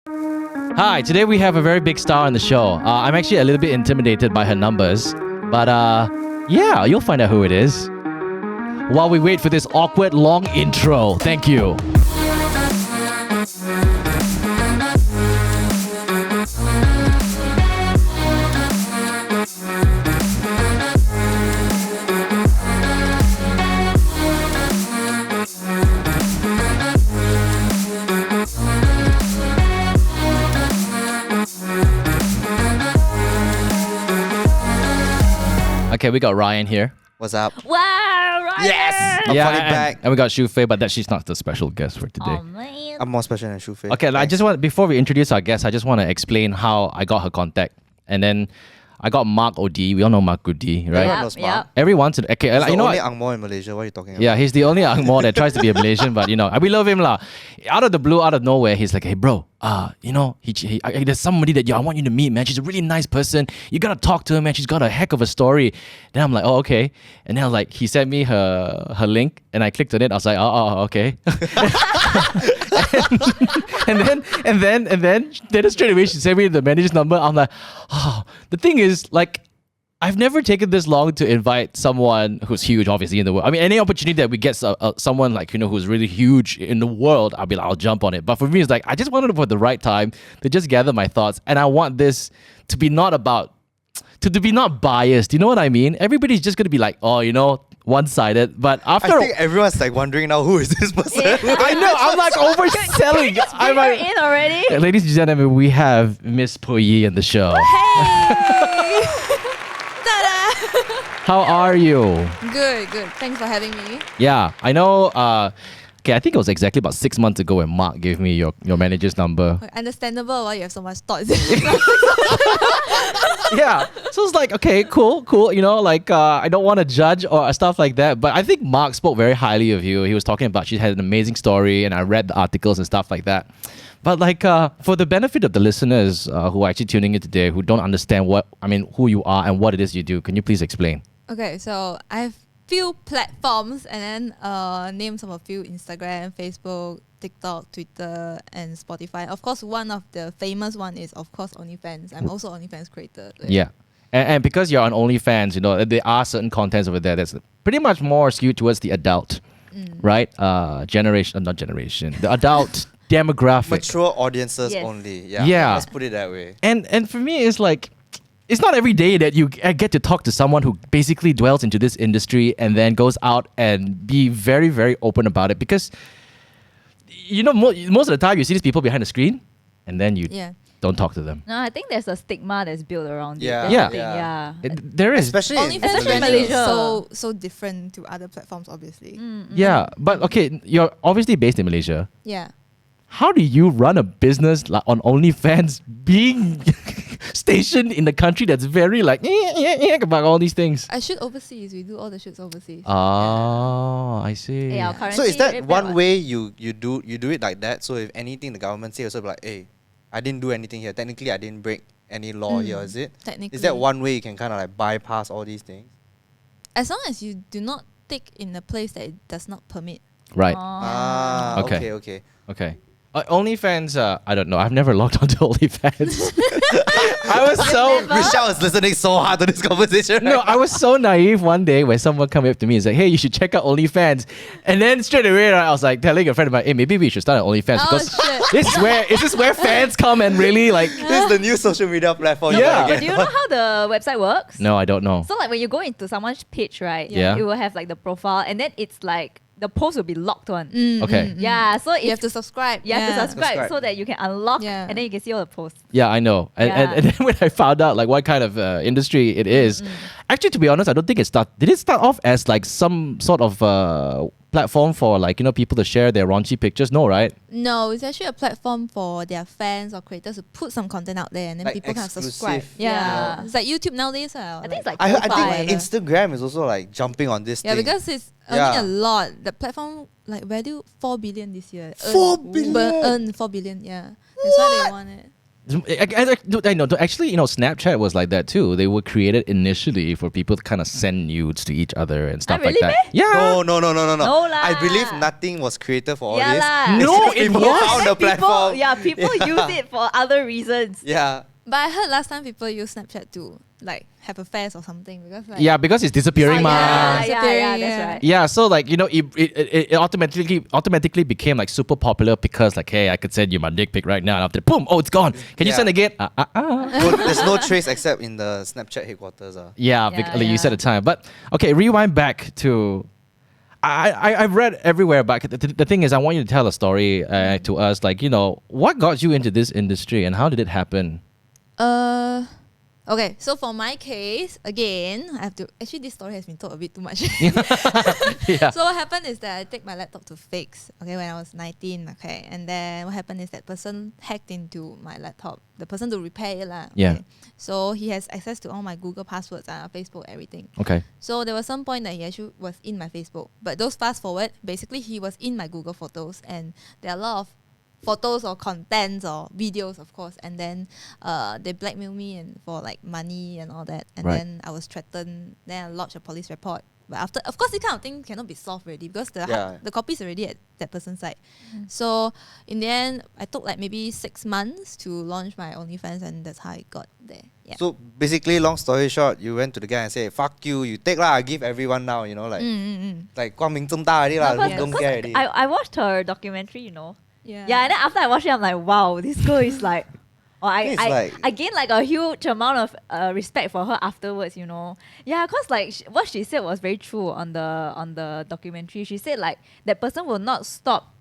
Hi, today we have a very big star on the show. I'm actually a little bit intimidated by her numbers, but yeah, you'll find out who it is. While we wait for this awkward long intro, thank you. Okay, we got Ryan here. What's up? Wow, Ryan! Yes! I'm finally back. And we got Shu Fei, but she's not the special guest for today. Oh, man. I'm more special than Shu Fei. Okay, I just want, before we introduce our guest, I just want to explain how I got her contact. And then I got Mark OD. We all know Mark OD, right? Everyone knows Mark. Every once in okay, He's you the know only what? Angmo in Malaysia. What are you talking about? Yeah, he's the only Angmo that tries to be a Malaysian, but we love him lah. Out of the blue, out of nowhere, he's like, hey bro, there's somebody that I want you to meet, man. She's a really nice person. You gotta talk to her, man. She's got a heck of a story. Then I'm like, oh okay. And then I was like, he sent me her link, and I clicked on it. I was like, oh okay. and then straight away she sent me the manager's number. I'm like, oh. The thing is, like, I've never taken this long to invite someone who's huge, obviously, in the world. I mean, any opportunity that we get someone like, who's really huge in the world, I'll be like, I'll jump on it. But for me, it's like, I just wanted to put the right time to just gather my thoughts. And I want this to be not biased. You know what I mean? Everybody's just going to be like, oh, one-sided. But after... I think everyone's like wondering now, who is this person? Yeah. I know, I'm like overselling. I'm Bring her like, in already? ladies and gentlemen, we have Ms Puiyi in the show. Hey! Ta-da! How are you? Good. Thanks for having me. Yeah, I know. I think it was exactly about 6 months ago when Mark gave me your manager's number. Understandable why you have so much thoughts. Yeah, so it's like, okay, cool. I don't want to judge or stuff like that, but I think Mark spoke very highly of you. He was talking about she had an amazing story, and I read the articles and stuff like that. But for the benefit of the listeners who are actually tuning in today, who don't understand who you are and what it is you do, can you please explain? Okay, so I have few platforms and then names of a few: Instagram, Facebook, TikTok, Twitter, and Spotify. Of course, one of the famous one is of course OnlyFans. I'm also OnlyFans creator. Yeah. And because you're on OnlyFans, there are certain contents over there that's pretty much more skewed towards the adult, right? The adult demographic. Mature audiences Yes. only. Yeah. Yeah. Let's put it that way. And for me, it's like, it's not every day that you get to talk to someone who basically dwells into this industry and then goes out and be very, very open about it. Because, most of the time you see these people behind the screen and then you don't talk to them. No, I think there's a stigma that's built around Yeah. it. Yeah. Yeah. There is. Especially in OnlyFans in Malaysia. Malaysia so different to other platforms, obviously. Yeah. But okay, you're obviously based in Malaysia. Yeah. How do you run a business on OnlyFans being stationed in a country that's very about all these things? I shoot overseas. We do all the shoots overseas. Oh, I see. Yeah, our currency So is that rate one bad. way you do it like that? So if anything the government say, also be like, hey, I didn't do anything here. Technically, I didn't break any law here, is it? Technically. Is that one way you can kind of like bypass all these things? As long as you do not take in a place that it does not permit. Right. Ah, Okay. okay. OnlyFans, I don't know. I've never logged onto OnlyFans. I was so... Michelle is listening so hard to this conversation. No, I was so naive one day when someone came up to me and said, hey, you should check out OnlyFans. And then straight away, I was like telling a friend of mine, hey, maybe we should start an OnlyFans Oh, because shit. this is where fans come and really like... This is the new social media platform. you Yeah. gotta But do you know how the website works? No, I don't know. So like when you go into someone's page, right? Yeah. It will have like the profile, and then it's like the post will be locked on. Okay. Yeah. So You have to subscribe. you have to subscribe Subscribe. so that you can unlock, Yeah. and then you can see all the posts. Yeah, I know. And then when I found out like what kind of industry it is, actually, to be honest, I don't think did it start off as like some sort of platform for like, people to share their raunchy pictures? No, right? No, it's actually a platform for their fans or creators to put some content out there and then Like people can subscribe. exclusive. Yeah. It's like YouTube nowadays. I think it's like I profile. think Instagram is also like jumping on this Yeah, thing. because it's Yeah. earning a lot. The platform like value 4 billion this year. 4 billion? Earn 4 billion, yeah. That's why they want it. I know. Actually, Snapchat was like that too. They were created initially for people to kind of send nudes to each other and stuff like really, that. Yeah. No. No lah. I believe nothing was created for all Yeah this. lah. No, It's it people was. found the platform. People use it for other reasons. Yeah. But I heard last time people use Snapchat to like have affairs or something because like Yeah, because it's disappearing, ma. yeah. That's right. Yeah, so like it automatically became like super popular because like, hey, I could send you my dick pic right now, and after boom, oh, it's gone. Can you Yeah. send again? There's no trace except in the Snapchat headquarters. Yeah, like you said at the time. But okay, rewind back to. I've read everywhere, but the thing is, I want you to tell a story to us. Like, what got you into this industry and how did it happen? Okay, so for my case, again, I have to actually this story has been told a bit too much. Yeah. So what happened is that I take my laptop to fix, okay, when I was 19, okay. And then what happened is that person hacked into my laptop. The person to repair it lah. Okay. Yeah. So he has access to all my Google passwords, Facebook, everything. Okay. So there was some point that he actually was in my Facebook. But those fast forward, basically he was in my Google photos and there are a lot of photos or contents or videos, of course, and then they blackmail me and for like money and all that, and Right. then I was threatened. Then I lodged a police report. But after, of course, this kind of thing cannot be solved already because the copy is already at that person's side. So in the end, I took like maybe 6 months to launch my OnlyFans, and that's how I got there. Yeah. So basically, long story short, you went to the guy and said, "Fuck you, you take lah, I give everyone now." Like 光明正大 already lah, No, don't cause care already. I watched her documentary, Yeah. Yeah, and then after I watched it, I'm like, wow, this girl is like, It's like- I gained like a huge amount of respect for her afterwards, Yeah, cause like what she said was very true on the documentary. She said like that person will not stop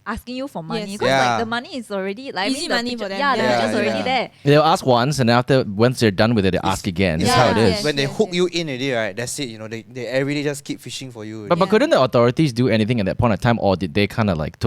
asking you for money Yes. because Yeah. like the money is already like Easy the money picture- for them. Yeah, the Yeah, picture's already yeah. there. They'll ask once, and once they're done with it, they ask again. That's how it Yeah. is. Yes. When they hook you in already, right? That's it. They every day just keep fishing for you. But Yeah. couldn't the authorities do anything at that point of time, or did they kind of like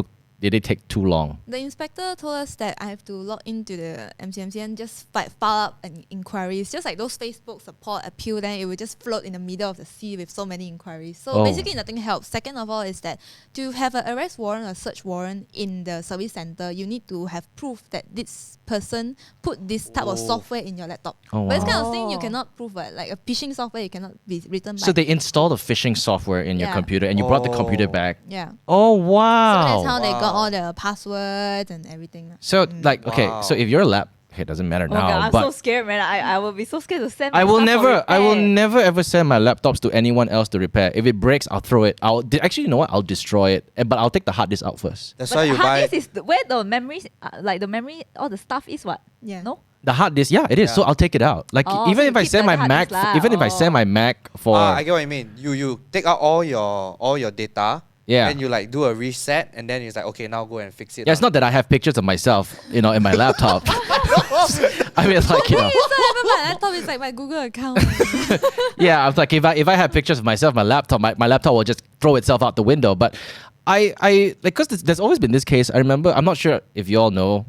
did they take too long? The inspector told us that I have to log into the MCMC and just file up an inquiries. Just like those Facebook support appeal, then it will just float in the middle of the sea with so many inquiries. So Oh. basically nothing helps. Second of all is that to have an arrest warrant or search warrant in the service center, you need to have proof that this person put this type of Oh. software in your laptop. Oh, But this wow. kind of thing you Oh. cannot prove. Like a phishing software, you cannot be written by. So they installed a phishing software in your Yeah. computer, and you brought the computer Oh. back. yeah. Oh So wow! that's how they got Wow. all the passwords and everything. So like okay, Wow. so if your lap, okay, it doesn't matter Oh now, God, I'm but so scared, man. I will be so scared to send. I my will stuff for repair. never ever send my laptops to anyone else to repair. If it breaks, I'll throw it. Actually, you know what? I'll destroy it, but I'll take the hard disk out first. That's But why you hard buy. disk is where the memories, like the memory, all the stuff is what? Yeah. No. The hard disk, yeah, it is. So Yeah. I'll take it out. Like Oh, even so if you I keep send the my hard Mac, disk lah. even if I send my Mac for I get what you mean. You take out all your data. Yeah. Then you like do a reset, and then it's like, okay, now go and fix it. yeah, it's not that I have pictures of myself, in my laptop. I mean, like So my laptop is like my Google account. yeah, I was like, if I have pictures of myself, my laptop will just throw itself out the window. But I like, because there's always been this case. I remember, I'm not sure if you all know,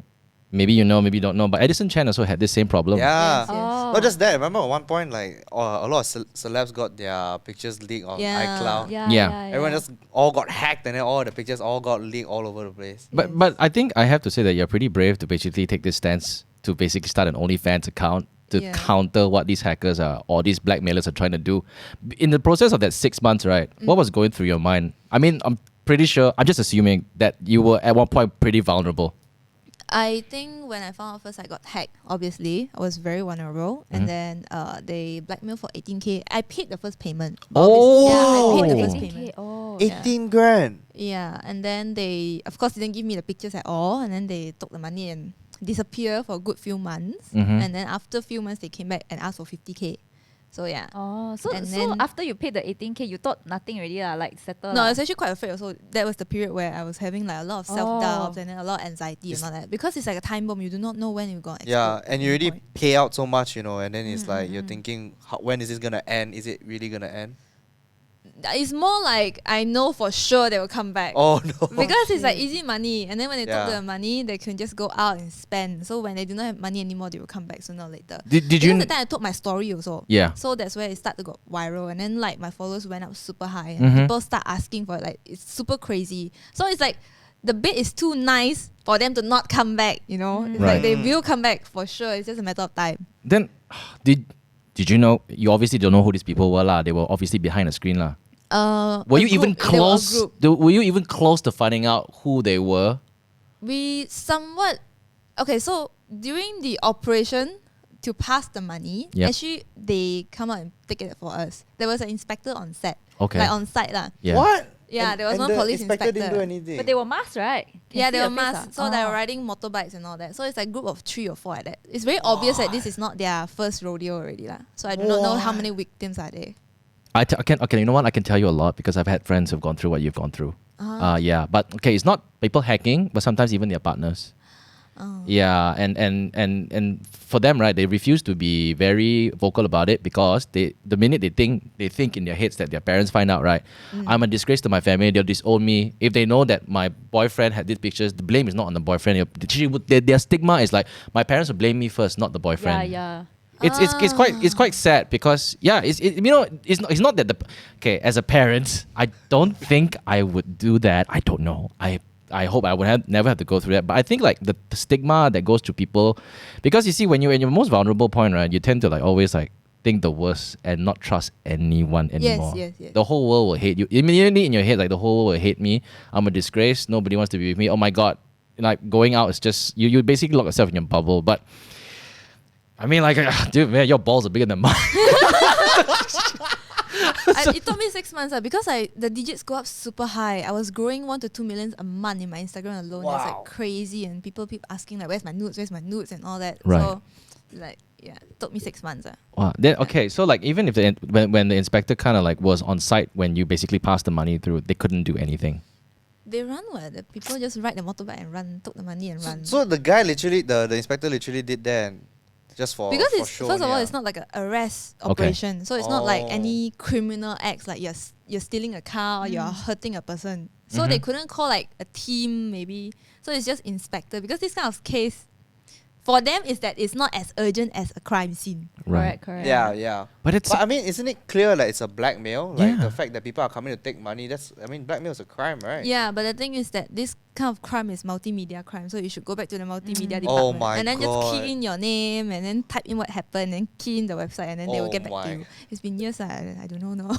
maybe you know, maybe you don't know, but Edison Chen also had this same problem. Yeah. Yes, yes. Oh. Not just that. Remember at one point, like a lot of celebs got their pictures leaked on Yeah. iCloud. Yeah. Everyone just all got hacked, and then all the pictures all got leaked all over the place. But I think I have to say that you're pretty brave to basically take this stance to basically start an OnlyFans account to Yeah. counter what these hackers are or these blackmailers are trying to do. In the process of that 6 months, right? What was going through your mind? I mean, I'm pretty sure, I'm just assuming that you were at one point pretty vulnerable. I think when I found out first I got hacked, obviously. I was very vulnerable. And then they blackmailed for 18K. I paid the first payment. Oh! Yeah, I paid the first 18K. payment. Oh. 18 grand. Yeah, and then they, of course, didn't give me the pictures at all. And then they took the money and disappeared for a good few months. And then after a few months, they came back and asked for 50K. So yeah. Oh, so And so then- after you paid the 18K, you thought nothing already lah, like settle. No, I lah. was actually quite afraid also. That was the period where I was having like a lot of self-doubt and then a lot of anxiety and all that. Because it's like a time bomb. You do not know when you're going to explode. Yeah, and you at already any point. pay out so much, and then it's like you're thinking, when is this gonna end? Is it really gonna end? It's more like I know for sure they will come back. Oh no. Because it's like easy money, and then when they Yeah. took the money, they can just go out and spend. So when they do not have money anymore, they will come back sooner or later. Did Because you? the time I told my story also. Yeah. So that's where it started to go viral, and then like my followers went up super high, and Mhm. people start asking for it, like it's super crazy. So it's like the bed is too nice for them to not come back, you know. It's like they will come back for sure. It's just a matter of time. Then, did you know? You obviously don't know who these people were, lah. They were obviously behind the screen, lah. Were you even close? Were you even close to finding out who they were? We somewhat. Okay, so during the operation to pass the money, actually they come out and take it for us. There was an inspector on set. Okay. Like on site, lah. Yeah. What? Yeah, there was one the police inspector didn't do inspector. anything. But they were masked, right? Yeah, they see were the face, masked. So they were riding motorbikes and all that. So it's like a group of 3 or 4 like that. It's very obvious that this is not their first rodeo already, lah. So I do not know how many victims are there. Okay, you know what? I can tell you a lot because I've had friends who've gone through what you've gone through. Yeah, but okay, it's not people hacking, but sometimes even their partners. Yeah, and for them, right, they refuse to be very vocal about it because the minute they think in their heads that their parents find out, right, I'm a disgrace to my family, they'll disown me. If they know that my boyfriend had these pictures, the blame is not on the boyfriend. Their stigma is like, my parents will blame me first, not the boyfriend. Yeah. It's quite sad because it's not that as a parent, I don't think I would do that. I don't know. I hope I would never have to go through that. But I think like the stigma that goes to people, because you see when you're in your most vulnerable point, right, you tend to like always like think the worst and not trust anyone anymore. Yes. The whole world will hate you. Immediately in your head, like the whole world will hate me. I'm a disgrace. Nobody wants to be with me. Oh my God. Like going out is just, you basically lock yourself in your bubble. But I mean, like, dude, man, your balls are bigger than mine. It took me 6 months because the digits go up super high. I was growing 1 to 2 million a month in my Instagram alone. Wow. That's like crazy, and people keep asking like, where's my nudes, and all that. Right. So, like, yeah, it took me 6 months. Wow. Then okay, so like even if when the inspector kind of like was on site when you basically passed the money through, they couldn't do anything. They run. The people just ride the motorbike and run, took the money and run. So the guy literally, the inspector literally did that. Just for because for it's show, first of all, it's not like an arrest operation, so it's not like any criminal acts like you're stealing a car or you're hurting a person. So they couldn't call like a team maybe. So it's just inspector because this kind of case, for them is that it's not as urgent as a crime scene. Right. Correct. Yeah. But I mean, isn't it clear that it's a blackmail? Like the fact that people are coming to take money, blackmail is a crime, right? Yeah, but the thing is that this kind of crime is multimedia crime, so you should go back to the multimedia department. Oh my and then God. just key in your name and then type in what happened and key in the website and then they will get back to you. It's been years, I don't know now.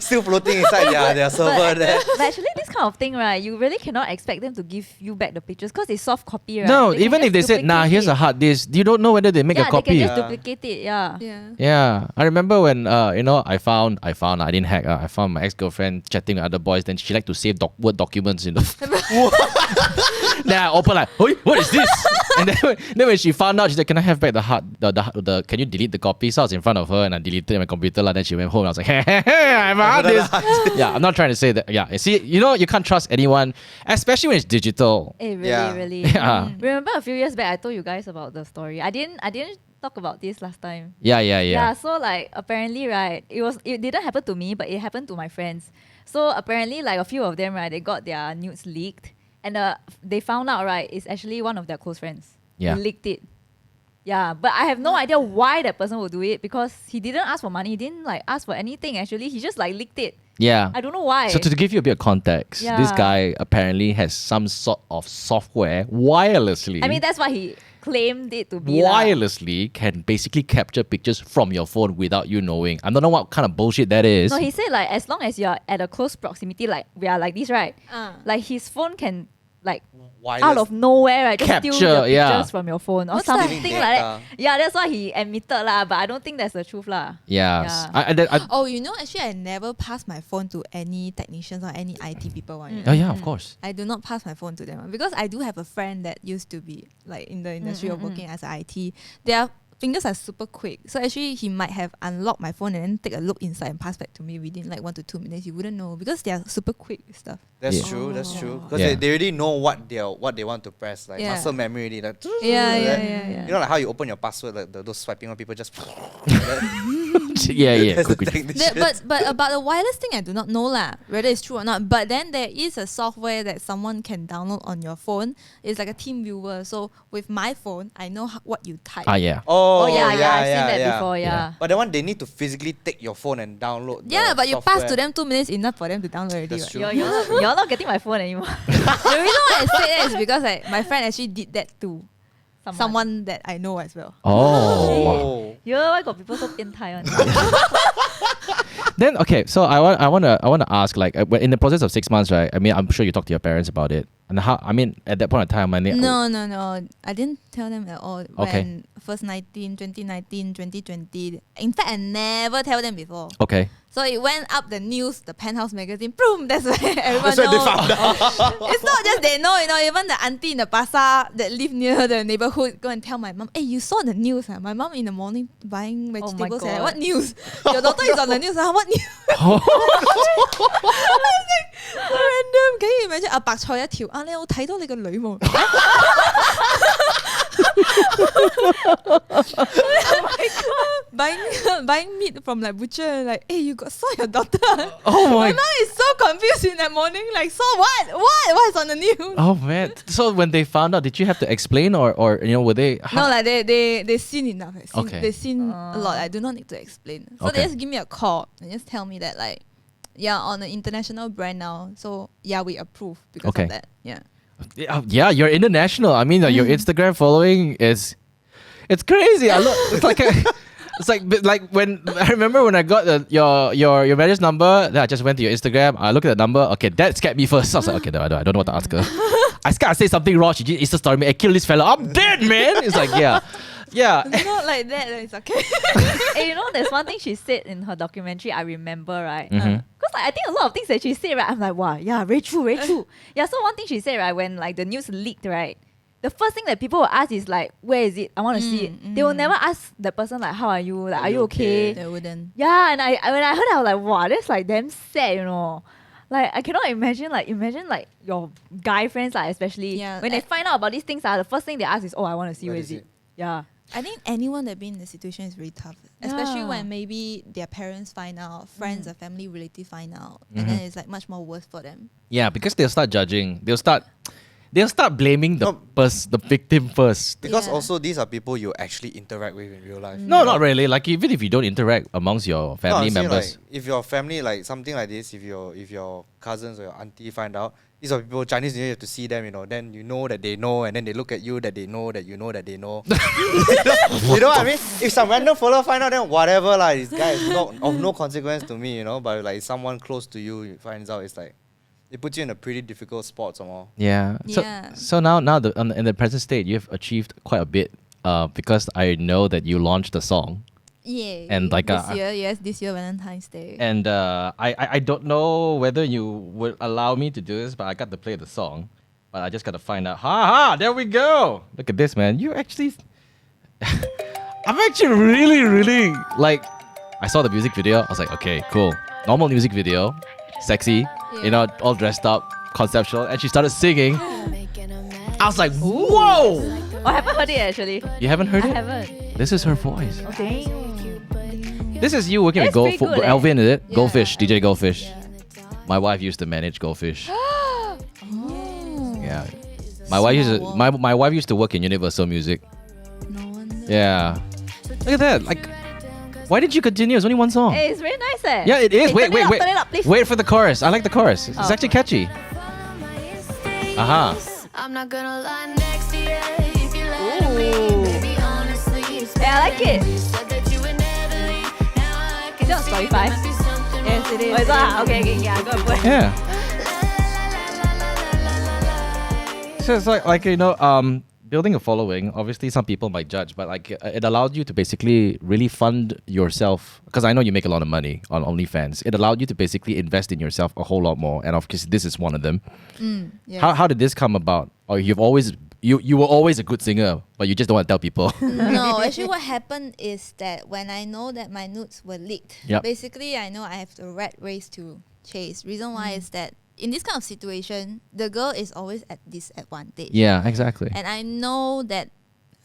Still floating inside their server there. But actually, this kind of thing, right, you really cannot expect them to give you back the pictures because it's soft copy, right? No, They can even just if they said, nah, duplicate here's a it. hard disk, you don't know whether they make a copy. They can just duplicate it, yeah. Yeah, I remember when I found I didn't hack. I found my ex-girlfriend chatting with other boys. Then she liked to save Word documents in the. Then I open like, "Oi, what is this?" And then when she found out, she said, "Can I have back the can you delete the copy?" So I was in front of her and I deleted it on my computer. Then she went home. And I was like, "Hey, I have a hard disk." Yeah, I'm not trying to say that. Yeah, see, you can't trust anyone, especially when it's digital. Really. Yeah. Remember a few years back, I told you guys about the story. I didn't talk about this last time. Yeah. So like apparently, right, it didn't happen to me, but it happened to my friends. So apparently, like a few of them, right, they got their nudes leaked, and they found out, right, it's actually one of their close friends. Yeah. Who leaked it. Yeah, but I have no idea why that person would do it because he didn't ask for money. He didn't like ask for anything. Actually, he just like leaked it. Yeah. I don't know why. So to give you a bit of context, this guy apparently has some sort of software wirelessly. I mean, that's why he claimed it to be. Wirelessly can basically capture pictures from your phone without you knowing. I don't know what kind of bullshit that is. No, he said like as long as you're at a close proximity, like we are like this, right? Like his phone can like out of nowhere, right? Just Capture, steal the yeah. pictures from your phone or What's something that? like that. Yeah, that's why he admitted lah. But I don't think that's the truth lah. Yes. Yeah. Oh, actually I never pass my phone to any technicians or any IT people. Oh yeah, of course. I do not pass my phone to them because I do have a friend that used to be like in the industry of working as an IT. Their fingers are super quick, so actually he might have unlocked my phone and then take a look inside and pass back to me within like 1 to 2 minutes. You wouldn't know because they are super quick with stuff. That's true. Because they already know what they want to press, like muscle memory already. Like, Yeah. You know, like how you open your password, like those swiping on people just. Like that. Yeah. That's the Quick. technician. But about the wireless thing, I do not know lah, whether it's true or not. But then there is a software that someone can download on your phone. It's like a team viewer. So with my phone, I know what you type. Yeah. Oh, yeah, I've seen that yeah. before. Yeah. But that one, they need to physically take your phone and download. Yeah, the but you pass to software. them 2 minutes enough for them to download already. That's Right? true. You're not getting my phone anymore. The reason why I say that is because like my friend actually did that to someone that I know as well. Oh. Oh. Why got people so 变态 one? Then okay, so I want to ask, like, in the process of 6 months, right? I mean, I'm sure you talked to your parents about it, and how? I mean, at that point in time, No. I didn't tell them at all. Okay. When first 2019, 2020. In fact, I never tell them before. Okay. So it went up the news, the Penthouse magazine. Boom! That's where everyone That's where they knows. found out. It's not just they know, even the auntie in the pasar that live near the neighborhood go and tell my mom, hey, you saw the news. Huh? My mom in the morning buying vegetables. God. What news? Your daughter is on the news. Huh? What news? Oh. So random. Can you imagine? 白菜一條你有睇到你個女冇 buying meat from like butcher, like, hey, you saw your daughter. Oh My my. mom is so confused in that morning, like, saw what? What's on the news? Oh man. So when they found out, did you have to explain, or were they? No, like they seen enough. Okay. They seen a lot. I do not need to explain. So Okay. they just give me a call and just tell me that, like, yeah, on an international brand now. So yeah, we approve because Okay. of that. Yeah. Yeah, you're international. I mean, your Instagram following it's crazy. It's like it's like when I remember when I got your marriage number, then I just went to your Instagram. I looked at the number. Okay, that scared me first. I was like, okay, no, I don't know what to ask her. I scared I say something wrong. She just Insta story me. I kill this fella. I'm dead, man. It's like yeah. Not like that. It's okay. Hey, there's one thing she said in her documentary, I remember, right? Mhm. Because I think a lot of things that she said, right? I'm like, wow, yeah, very true, very true. Yeah, so one thing she said, right, when like the news leaked, right? The first thing that people will ask is like, where is it? I want to see it. They will never ask the person like, how are you? Like, are you okay? They wouldn't. Yeah, and when I heard that, I was like, wow, that's like damn sad. Like I cannot imagine like your guy friends, like especially Yeah, when they find out about these things, the first thing they ask is, oh, I want to see where is it? Yeah. I think anyone that been in the situation is very tough, especially Yeah. when maybe their parents find out, friends or family relative find out, and then it's like much more worse for them. Yeah, because they'll start judging. They'll start blaming the No. the victim first. Because Yeah. also these are people you actually interact with in real life. No, not really. Like even if you don't interact amongst your family I'm saying, members. like, if your family, like something like this, if your cousins or your auntie find out, these are people Chinese New Year, you have to see them, then you know that they know, and then they look at you that they know that you know that they know. You know what I mean? If some random follower find out, then whatever, like this guy is of no consequence to me, but like someone close to you finds out, it's like it puts you in a pretty difficult spot somehow. Yeah. Yeah. So now in the present state, you've achieved quite a bit. Because I know that you launched the song, Yeah. And like, this year Valentine's Day. and I don't know whether you would allow me to do this, but I got to play the song. But I just got to find out. There we go. Look at this, man. You actually, I'm actually really, really like. I saw the music video. I was like, okay, cool. Normal music video, sexy, all dressed up, conceptual, and she started singing. I was like, whoa! Oh, I haven't heard it actually. You haven't heard I it? haven't. This is her voice. Okay. This is you working That's with pretty good, eh? Alvin, is it? Yeah. Goldfish, DJ Goldfish. My wife used to manage Goldfish. Oh. Yeah. My wife used to, my wife used to work in Universal Music. No wonder. Yeah. Look at that. Like, why did you continue? It's only one song. Hey, it's very nice, eh? Yeah, it is. Hey, Wait, turn it up, please. Wait for the chorus. I like the chorus. It's Oh. actually catchy. Aha. I'm not gonna lie next to you if you let me. Ooh. Baby, honestly, it's Yeah, I like it. you said that you would never leave. Now I can Is it on see Spotify? there must be something Yes, wrong. it is. Oh, it's okay, yeah, go for it. Yeah. So it's like building a following. Obviously, some people might judge, but like it allowed you to basically really fund yourself. Because I know you make a lot of money on OnlyFans. It allowed you to basically invest in yourself a whole lot more. And of course, this is one of them. Yes. How did this come about? Or you were always a good singer, but you just don't want to tell people. No, actually what happened is that when I know that my nudes were leaked, Yep. basically I know I have the rat race to chase. Reason why is that in this kind of situation, the girl is always at disadvantage. Yeah, exactly. And I know that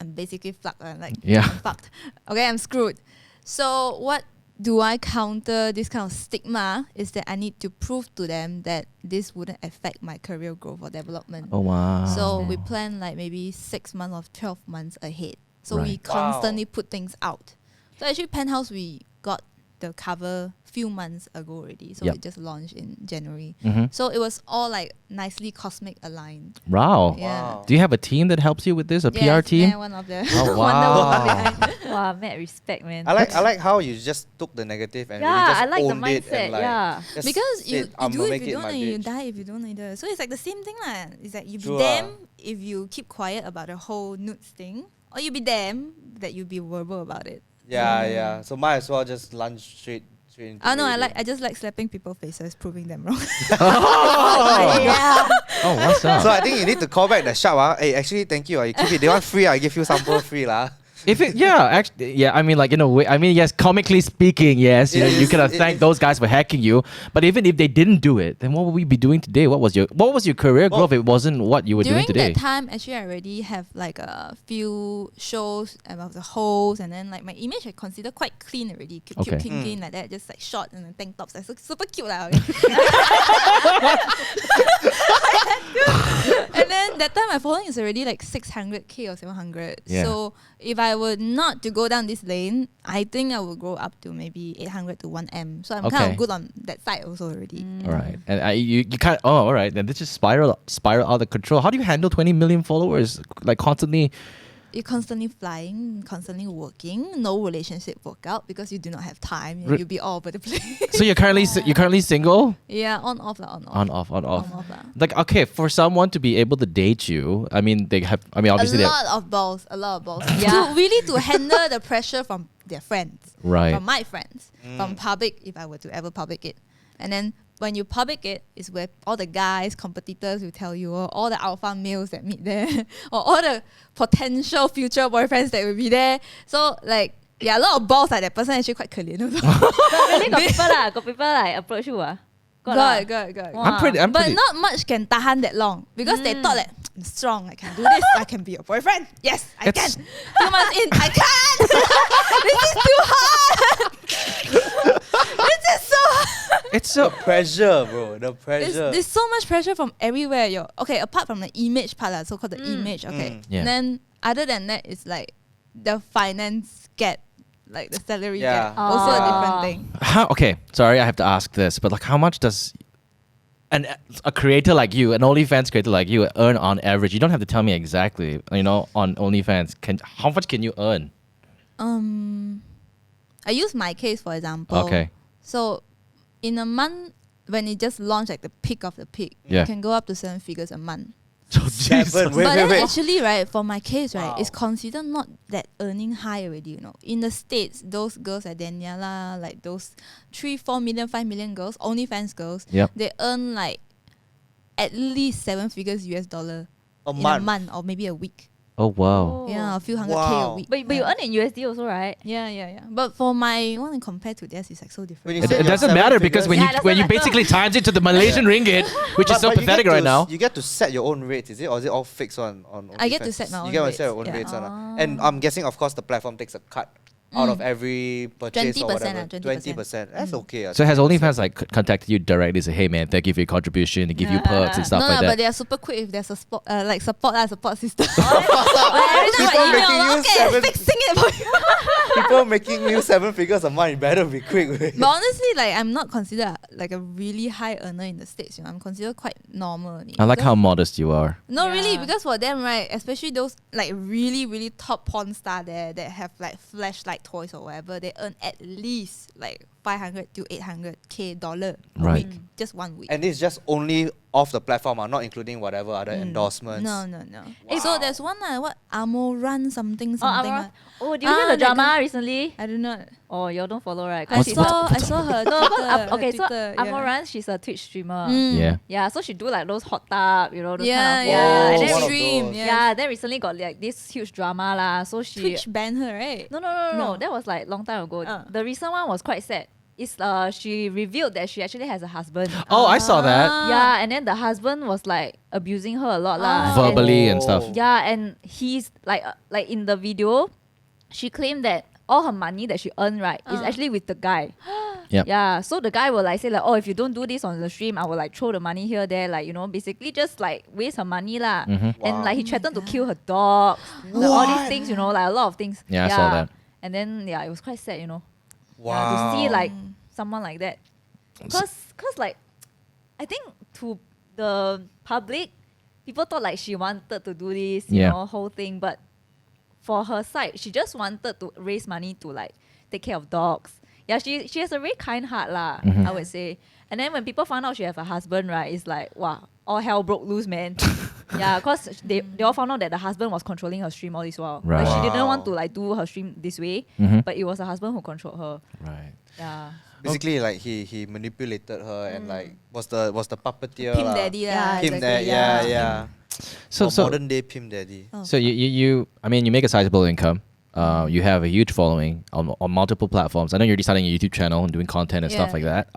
I'm basically fucked. I'm Yeah. fucked. Okay, I'm screwed. So what do I counter this kind of stigma is that I need to prove to them that this wouldn't affect my career growth or development. Oh wow. So we plan like maybe 6 months or 12 months ahead. So we Right. constantly put things out. So actually Penthouse, we got the cover few months ago already. So Yep. it just launched in January. Mhm. So it was all like nicely cosmic aligned. Wow. Yeah. Wow. Do you have a team that helps you with this? A PR Yes, team? yeah, one of them. Oh Wonder Woman wow. behind. Wow, mad respect, man. I like how you just took the negative and really Yeah, just I like the owned it mindset, and like yeah. just Because you said, "I'ma do if make you it don't my and you bitch." die if you don't either. So it's like the same thing lah. It's like you be True damned if you keep quiet about the whole nudes thing, or you be damned that you be verbal about it. Yeah. So might as well just lunge straight into Oh no, it. I just like slapping people's faces, proving them wrong. Yeah. Oh, what's up? So I think you need to call back the shop. Hey, actually, thank you. You keep it. They want free. I give you sample free lah. If it, yeah, actually, yeah. I mean, like in a way. I mean, yes. Comically speaking, yes. You It know, you is- could it thank is- those guys for hacking you. But even if they didn't do it, then what would we be doing today? What was your career Well, growth? If it wasn't what you were During doing today. that time, actually, I already have like a few shows about the host, and then like my image I consider quite clean already. Cute, Okay. clean like that, just like short and then tank tops. Like super cute lah. Okay? And then that time my following is already like 600k or 700. Yeah. So if I were not to go down this lane, I think I would go up to maybe 800 to 1M. So I'm kind Okay. of good on that side also already. All right, and you can't. Oh, all right. Then this just spiral out of control. How do you handle 20 million followers like constantly? You're constantly flying, constantly working. No relationship work out because you do not have time. Re- You'll be all over the place. So you're currently single? Yeah, on off lah, on off. On off. On off lah. Like okay, for someone to be able to date you, I mean they have. I mean obviously A they lot of balls. Yeah. to handle the pressure from their friends, right. from my friends, from public. If I were to ever public it, and then when you public it, is where all the guys, competitors will tell you, or all the alpha males that meet there, or all the potential future boyfriends that will be there. So like, yeah, a lot of balls like that person actually quite 可怜 also. But really got people like approach you Got. Wow. I'm pretty. But not much can tahan that long because they thought like I'm strong, I can do this, I can be your boyfriend. Yes, I It's- can. 2 months in, I can't. This is too hard. This is so hard. It's so. Pressure, bro. The pressure. There's so much pressure from everywhere. Okay, apart from the image part, so called the image. Okay, Yeah. then other than that, it's like the finance gap, like the salary Yeah. gap. Also a Oh. different thing. How, okay, sorry, I have to ask this, but like, how much does a creator like you, an OnlyFans creator like you, earn on average? You don't have to tell me exactly. You know, on OnlyFans, how much can you earn? I use my case for example. Okay. So in a month, when it just launched like the peak of the peak, Yeah. you can go up to 7 figures a month. So Jesus. Wait, But then wait. actually, right, for my case, right, Wow. it's considered not that earning high already, you know. In the States, those girls like Daniela, like those 3, 4 million, 5 million girls, OnlyFans girls, Yep. they earn like at least 7 figures US dollar A in month. a month or maybe a week. Oh wow. Yeah, a few hundred K Wow. a week. But you yeah. earn in USD also, right? Yeah. But for my one compared to theirs, it's like so When different. you It, say it you're doesn't 7 matter because figures- when Yeah, you doesn't matter. basically times it to the Malaysian ringgit, which is so But you pathetic get right to now. You get to set your own rates, is it? Or is it all fixed on I get to OnlyFans? set my own You get to rates, set your own yeah. rates. And I'm guessing, of course, the platform takes a cut out of every purchase 20%, or whatever. 20%. That's okay. So has OnlyFans like contacted you directly? Say, hey man, thank you for your contribution. They give you perks and stuff No, like but that. they are super quick if there's a support, like support system. People making you okay, seven- fixing it for you. People making you 7 figures a month, you better be quick. But honestly, like I'm not considered like a really high earner in the States. You know, I'm considered quite normal. only. I like Because- how modest you are. No, really, Yeah. because for them, right, especially those like really, really top porn star there that have like flashlight toys or whatever, they earn at least like 500 to 800k dollar a Right. week, just 1 week. And it's just only off the platform, not including whatever other endorsements. No. So there's one what Amoran something. Amara. Oh, do you Ah, hear the that drama guy. recently? I don't know. Oh, you don't follow, right? I What's- saw her. No, Twitter, cause okay, her so Twitter, yeah. Amoran, she's a Twitch streamer. Yeah. Yeah, so she do like those hot tub, you know, those Yeah, kind of yeah. and Oh, then one of Stream, those. yeah. yeah, then recently got like this huge drama lah. So she Twitch banned her, right? no, No. that was like long time ago. Uh. The recent one was quite sad. It's she revealed that she actually has a husband. Oh, I saw that. Yeah, and then the husband was like abusing her a lot lah. Verbally and stuff. Oh. Yeah, and he's like in the video, she claimed that all her money that she earned, right, is actually with the guy. Yep. Yeah, so the guy will like say like, oh, if you don't do this on the stream, I will like throw the money here, there, like, you know, basically just like waste her money lah. And like he threatened to kill her dog, like, all these things, you know, like a lot of things. Yeah, I saw that. And then yeah, it was quite sad, you know. Wow. Yeah, to see like someone like that. Cause like, I think to the public, people thought like she wanted to do this, you know, whole thing. But for her side, she just wanted to raise money to like take care of dogs. Yeah, she has a very kind heart lah, I would say. And then when people found out she have a husband, right, it's like, wow, all hell broke loose, man. Yeah, because they all found out that the husband was controlling her stream all this while. Right. Like, she didn't want to like do her stream this way, but it was her husband who controlled her. Right. Yeah. Basically, like he manipulated her and like was the puppeteer. Pimp lah. daddy. Yeah, Pimp exactly, daddy. Yeah. So Modern day pimp daddy. So you I mean, you make a sizable income. You have a huge following on multiple platforms. I know you're already starting a YouTube channel and doing content and stuff like that.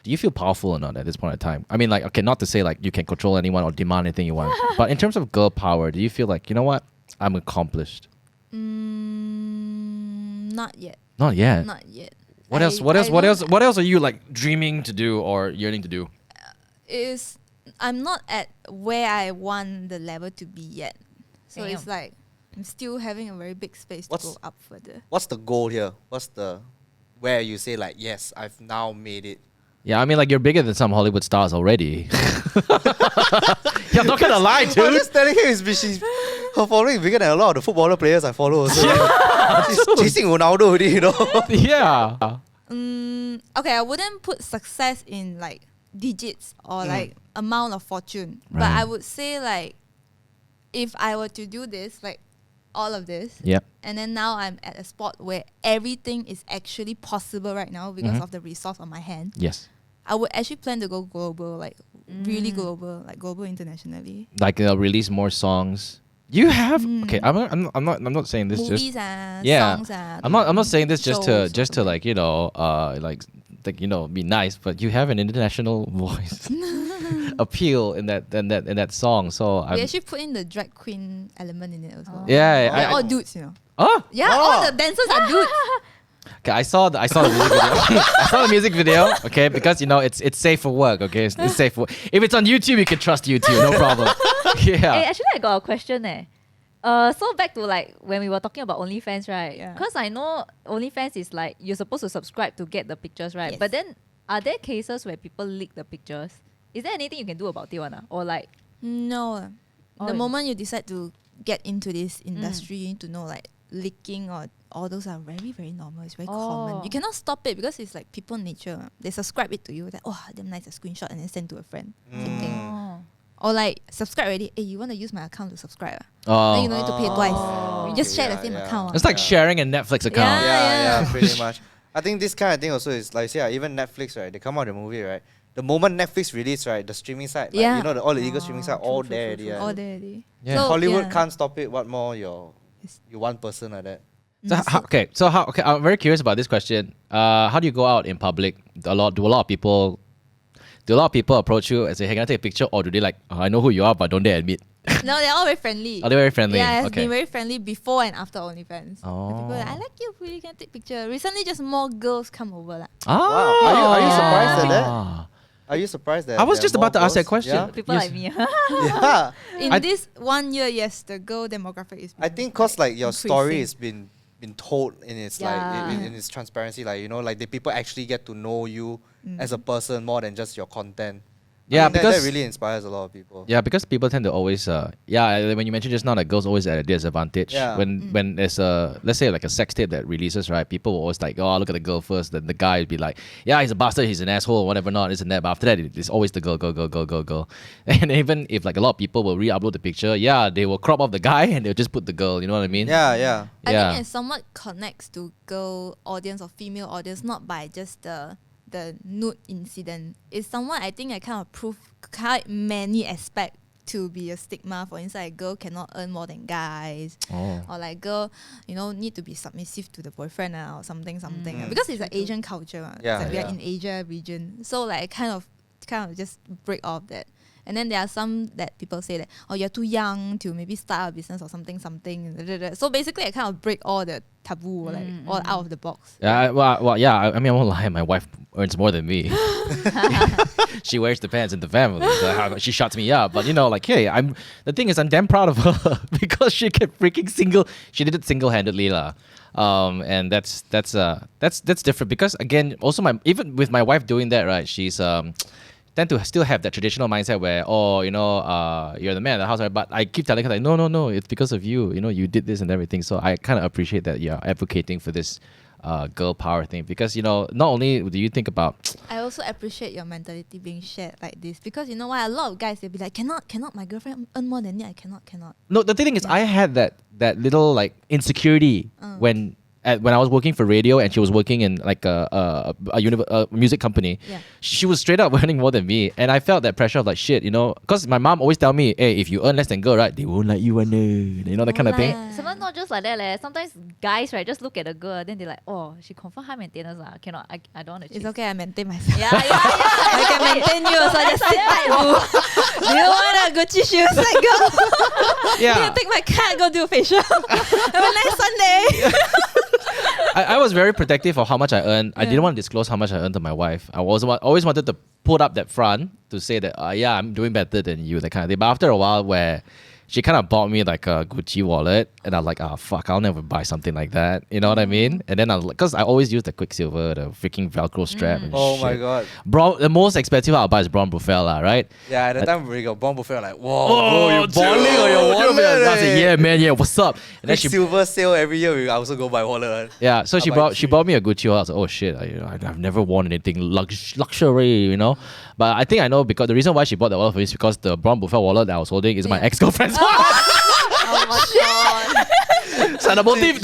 Do you feel powerful or not at this point in time? I mean, like, okay, not to say like you can control anyone or demand anything you want, but in terms of girl power, do you feel like, you know what, I'm accomplished? Not yet. Not yet. Not yet. What else? What else are you like dreaming to do or yearning to do? I'm not at where I want the level to be yet. So Damn. it's like I'm still having a very big space to go up further. What's the goal here? Where you say like, yes, I've now made it? Yeah, I mean, like, you're bigger than some Hollywood stars already. Yeah, I'm not gonna lie, I'm dude. just telling her, her following is bigger than a lot of the footballer players I follow also. She's chasing Ronaldo already, you know. Yeah. Okay, I wouldn't put success in like digits or like amount of fortune. But Right. I would say like if I were to do this, like all of this, Yep. and then now I'm at a spot where everything is actually possible right now because of the resource on my hand, Yes. I would actually plan to go global, like really global, like global internationally. Like, release more songs. You have okay. I'm not saying this Movies just and songs and I'm not saying this just shows to or just to like, you know, like you know, be nice, but you have an international voice appeal in that song. So we I'm actually put in the drag queen element in it as well. yeah. They're all dudes, you know. Oh, Yeah, all the dancers are dudes. okay. I saw the music video. I saw the music video. Okay, because you know it's safe for work. Okay, it's safe for. If it's on YouTube, you can trust YouTube. No problem. Yeah. Hey, actually, I got a question. So back to like when we were talking about OnlyFans, right? Yeah. Because I know OnlyFans is like you're supposed to subscribe to get the pictures, right? Yes. But then are there cases where people leak the pictures? Is there anything you can do about it, or like? No. Oh, The yeah. moment you decide to get into this industry, you need to know like leaking or all those are very, very normal. It's very common. You cannot stop it because it's like people nature. They subscribe it to you. Like, oh, damn nice, a screenshot and then send to a friend. Same thing. Oh. Or like subscribe already. Hey, you want to use my account to subscribe? Oh. Then you don't need to pay twice. You just share the yeah, same yeah. account. It's like sharing a Netflix account. Yeah, pretty much. I think this kind of thing also is like, yeah, even Netflix, right? They come out with a movie, right? The moment Netflix release, right, the streaming site, like, you know, all the illegal streaming site, all there already. All there already. Yeah. So, Hollywood yeah. can't stop it. What more you one person like that? So I'm very curious about this question. How do you go out in public? Do a lot of people approach you and say, "Hey, can I take a picture?" Or do they like, oh, "I know who you are, but don't dare admit"? No, they're all very friendly. Are they very friendly? Yeah, it's Okay. been very friendly before and after OnlyFans. Oh. People are like, I like you, Puiyi, can I take picture? Recently, just more girls come over. Like, Ah. Wow. Are you surprised at that? Ah. Are you surprised that I was there just are about to more ask that girls? question. People Yes. like me. Yeah. in this 1 year, yes, the girl demographic is. I think cause like your story increasing. has been told in its like Yeah. in its transparency, like, you know, like the people actually get to know you as a person more than just your content. Yeah, I think because that really inspires a lot of people. yeah, because people tend to always when you mentioned just now that girls always at a disadvantage. Yeah. When there's let's say like a sex tape that releases, right? People will always like, oh, look at the girl first. Then the guy would be like, yeah, he's a bastard, he's an asshole, whatever, not isn't that. But after that, it's always the girl. And even if like a lot of people will re-upload the picture, yeah, they will crop off the guy and they'll just put the girl. You know what I mean? Yeah. I Yeah. think it somewhat connects to girl audience or female audience, not by just the nude incident. It's somewhat I think I kind of prove quite many aspects to be a stigma. For instance, like girl cannot earn more than guys, Oh. or like girl, you know, need to be submissive to the boyfriend or something. Because it's an Asian culture. Yeah, It's like we yeah. are in Asia region, so like kind of just break off that. And then there are some that people say that, oh, you're too young to maybe start a business or something. So basically, I kind of break all the taboo, like all out of the box. Yeah, yeah. I mean, I won't lie. My wife earns more than me. She wears the pants in the family. So she shuts me up. But like, hey, the thing is, I'm damn proud of her because she kept freaking single. She did it single-handedly, lah. And that's different because again, also even with my wife doing that, right? She's tend to still have that traditional mindset where you're the man of the house, right? But I keep telling her like, no, it's because of you. You did this and everything. So I kind of appreciate that you're advocating for this girl power thing because not only do you think about. I also appreciate your mentality being shared like this because you know why a lot of guys they'll be like, cannot, my girlfriend earn more than me. I cannot. No, the thing is, I had that little like insecurity when I was working for radio and she was working in like a music company. Yeah. She was straight up earning more than me, and I felt that pressure of like shit, because my mom always tell me, hey, if you earn less than girl, right, they won't like you, that kind of thing. Sometimes not just like that, leh. Sometimes guys, right, just look at a girl, then they're like, oh, she confirm high maintenance, cannot, I don't want to chase. It's okay, I maintain myself. Yeah. I can maintain you, so I just sit tight. Do you want a Gucci shoes? Like, go. Yeah. Take my cat, go do a facial. Have a nice Sunday. I was very protective of how much I earned. I didn't want to disclose how much I earned to my wife. I always wanted to put up that front to say that, I'm doing better than you, that kind of thing. But after a while where she kind of bought me like a Gucci wallet and I was like, fuck, I'll never buy something like that. You know what I mean? And then I was like, because I always use the Quicksilver, the freaking Velcro strap and Oh shit. my god. The most expensive I'll buy is Braun Buffel, right? Yeah, at the time we got Bomb Buffet, like, whoa, Oh, bro, you balling on your wallet. I said, yeah, man, yeah, what's up? And then she silver sale every year. I also go buy wallet. Yeah, so she buy bought me a Gucci wallet. I was like, oh shit, I've never worn anything luxury, But I think I know because the reason why she bought the wallet for me is because the Braun Buffel wallet that I was holding is my ex-girlfriend's wallet. Oh my god. So the motive,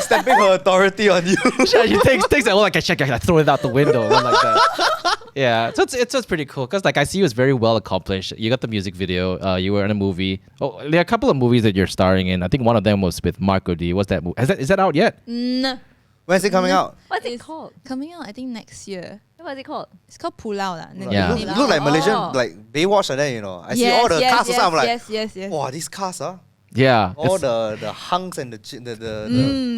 Stepping her authority on you. she takes that wallet like I throw it out the window and like that. Yeah, so it's pretty cool because like I see you as very well accomplished. You got the music video. You were in a movie. Oh, there are a couple of movies that you're starring in. I think one of them was with Marco D. What's that movie? Is that out yet? No. When's it coming out? What's it It's called? coming out, I think, next year. What's it called? It's called Pulau lah. Yeah. You look like Malaysian, Oh. like Baywatch like that, I see all the cars also, I'm like, yes. wow, these cars, Yeah. all it's- the hunks and the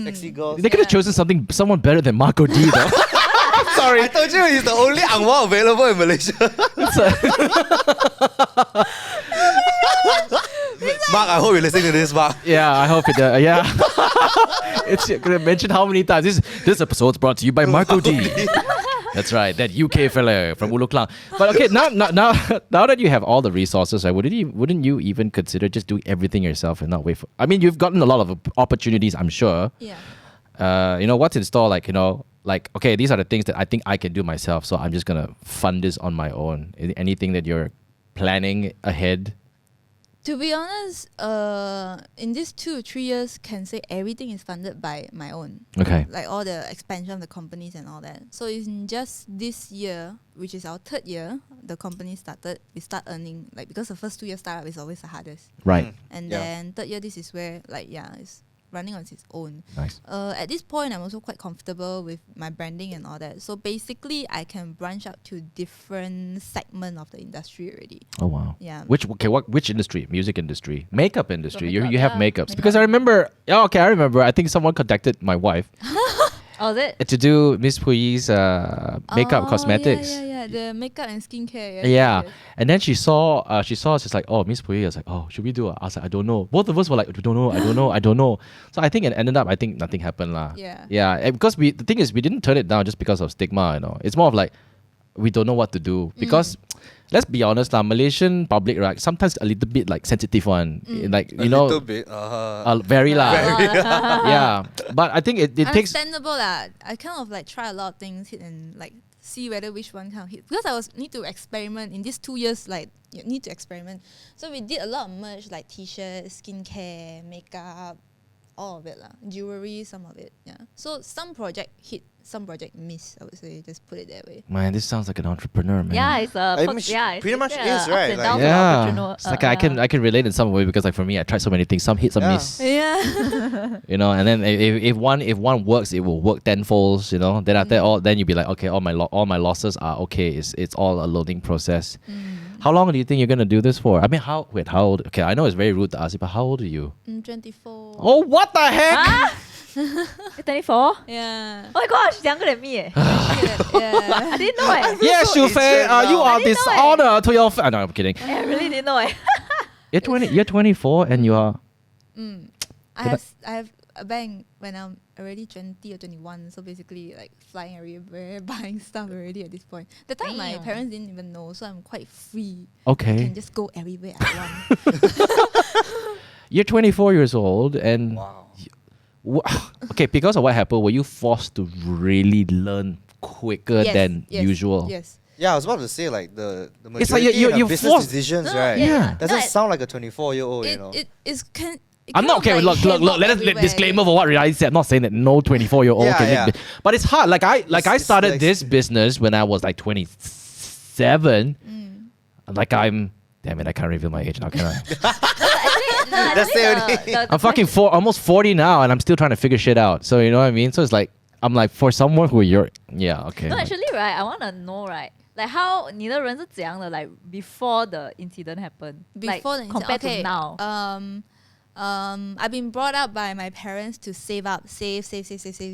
sexy girls. They could have chosen someone better than Marco D though. Sorry. I told you he's the only angmoh available in Malaysia. Mark, I hope you're listening to this, Mark. Yeah, I hope it does. Yeah. It's gonna mention how many times this episode's brought to you by Marco D. That's right, that UK fella from Ulu Klang. But okay, now that you have all the resources, right, wouldn't you even consider just doing everything yourself and not wait for? I mean, you've gotten a lot of opportunities, I'm sure. Yeah. What's in store? Like, okay, these are the things that I think I can do myself. So I'm just gonna fund this on my own. Anything that you're planning ahead? To be honest, in these 2 or 3 years, can say everything is funded by my own. Okay. Like all the expansion of the companies and all that. So in just this year, which is our 3rd year, the company started, we start earning, like because the first 2 years startup is always the hardest. Right. And Yeah. then 3rd year, this is where it's running on its own. Nice. At this point, I'm also quite comfortable with my branding and all that. So basically, I can branch out to different segment of the industry already. Oh wow. Yeah. Which industry? Music industry, makeup industry. Makeup, You have yeah. makeups because I remember. Oh, okay, I remember. I think someone contacted my wife Oh, is it? to do Ms Puiyi's makeup Oh, cosmetics. Yeah, the makeup and skincare. Yeah. Yes. And then she saw us, she's like, oh, Ms Puiyi. I was like, oh, should we do it? I was like, I don't know. Both of us were like, we don't know, I don't know. So I think it ended up, nothing happened lah. Yeah. Yeah. And because the thing is, we didn't turn it down just because of stigma, It's more of like, we don't know what to do. Because, let's be honest lah, Malaysian public, right, sometimes a little bit like sensitive one. Like, A little bit. very lah. Yeah. But I think it takes... Understandable lah. I kind of like try a lot of things, hit and like see whether which one kind of hit. Because I need to experiment in these 2 years. Like you need to experiment. So we did a lot of merch, like t-shirts, skincare, makeup, all of it lah. Jewelry, some of it. Yeah. So some project hit, some project miss. I would say, just put it that way. Man, this sounds like an entrepreneur, man. Yeah, it's a I mean, it's pretty much ups is, and right? downs of Yeah, entrepreneur- it's like I can relate in some way because like for me I tried so many things, some hit, some Yeah. miss, Yeah. and then if one works, it will work tenfolds, then after all, then you'll be like, okay, all my losses are okay. It's all a learning process. How long do you think you're gonna do this for? I mean, how old? Okay, I know it's very rude to ask you, but how old are you? I'm 24. Oh, what the heck? Ah? You're 24? Yeah. Oh my gosh, younger than me. yeah. I didn't know it. Yeah, so Shufei, immature you now. are I didn't know dishonor to your. No, I'm kidding. I really didn't know it. You're 20. You're 24, and you are. I have a bank when I'm already 20 or 21. So basically, like flying everywhere, buying stuff already at this point. The time my Damn. parents didn't even know, so I'm quite free. Okay. I can just go everywhere I want. You're 24 years old, and Wow. okay, because of what happened, were you forced to really learn quicker than usual? Yes. Yeah, I was about to say like the It's like majority you're of business forced- decisions, No, right? yeah. Doesn't No, sound like a 24-year-old, you know. It is can. I'm not okay. Look. Let us disclaimer for what I said. I'm not saying that no 24-year-old Yeah, can make yeah. but it's hard. Like I It's started like- this business when I was like 27. Like I'm. Damn it! I can't reveal my age now, can I? That's it. I'm fucking almost 40 now, and I'm still trying to figure shit out. So you know what I mean? So it's like I'm like for someone who you're okay. No, actually, right, I want to know, right, like how 你的人是怎样的 like before the incident happened, Before like, the compared okay, to now. I've been brought up by my parents to save up, save,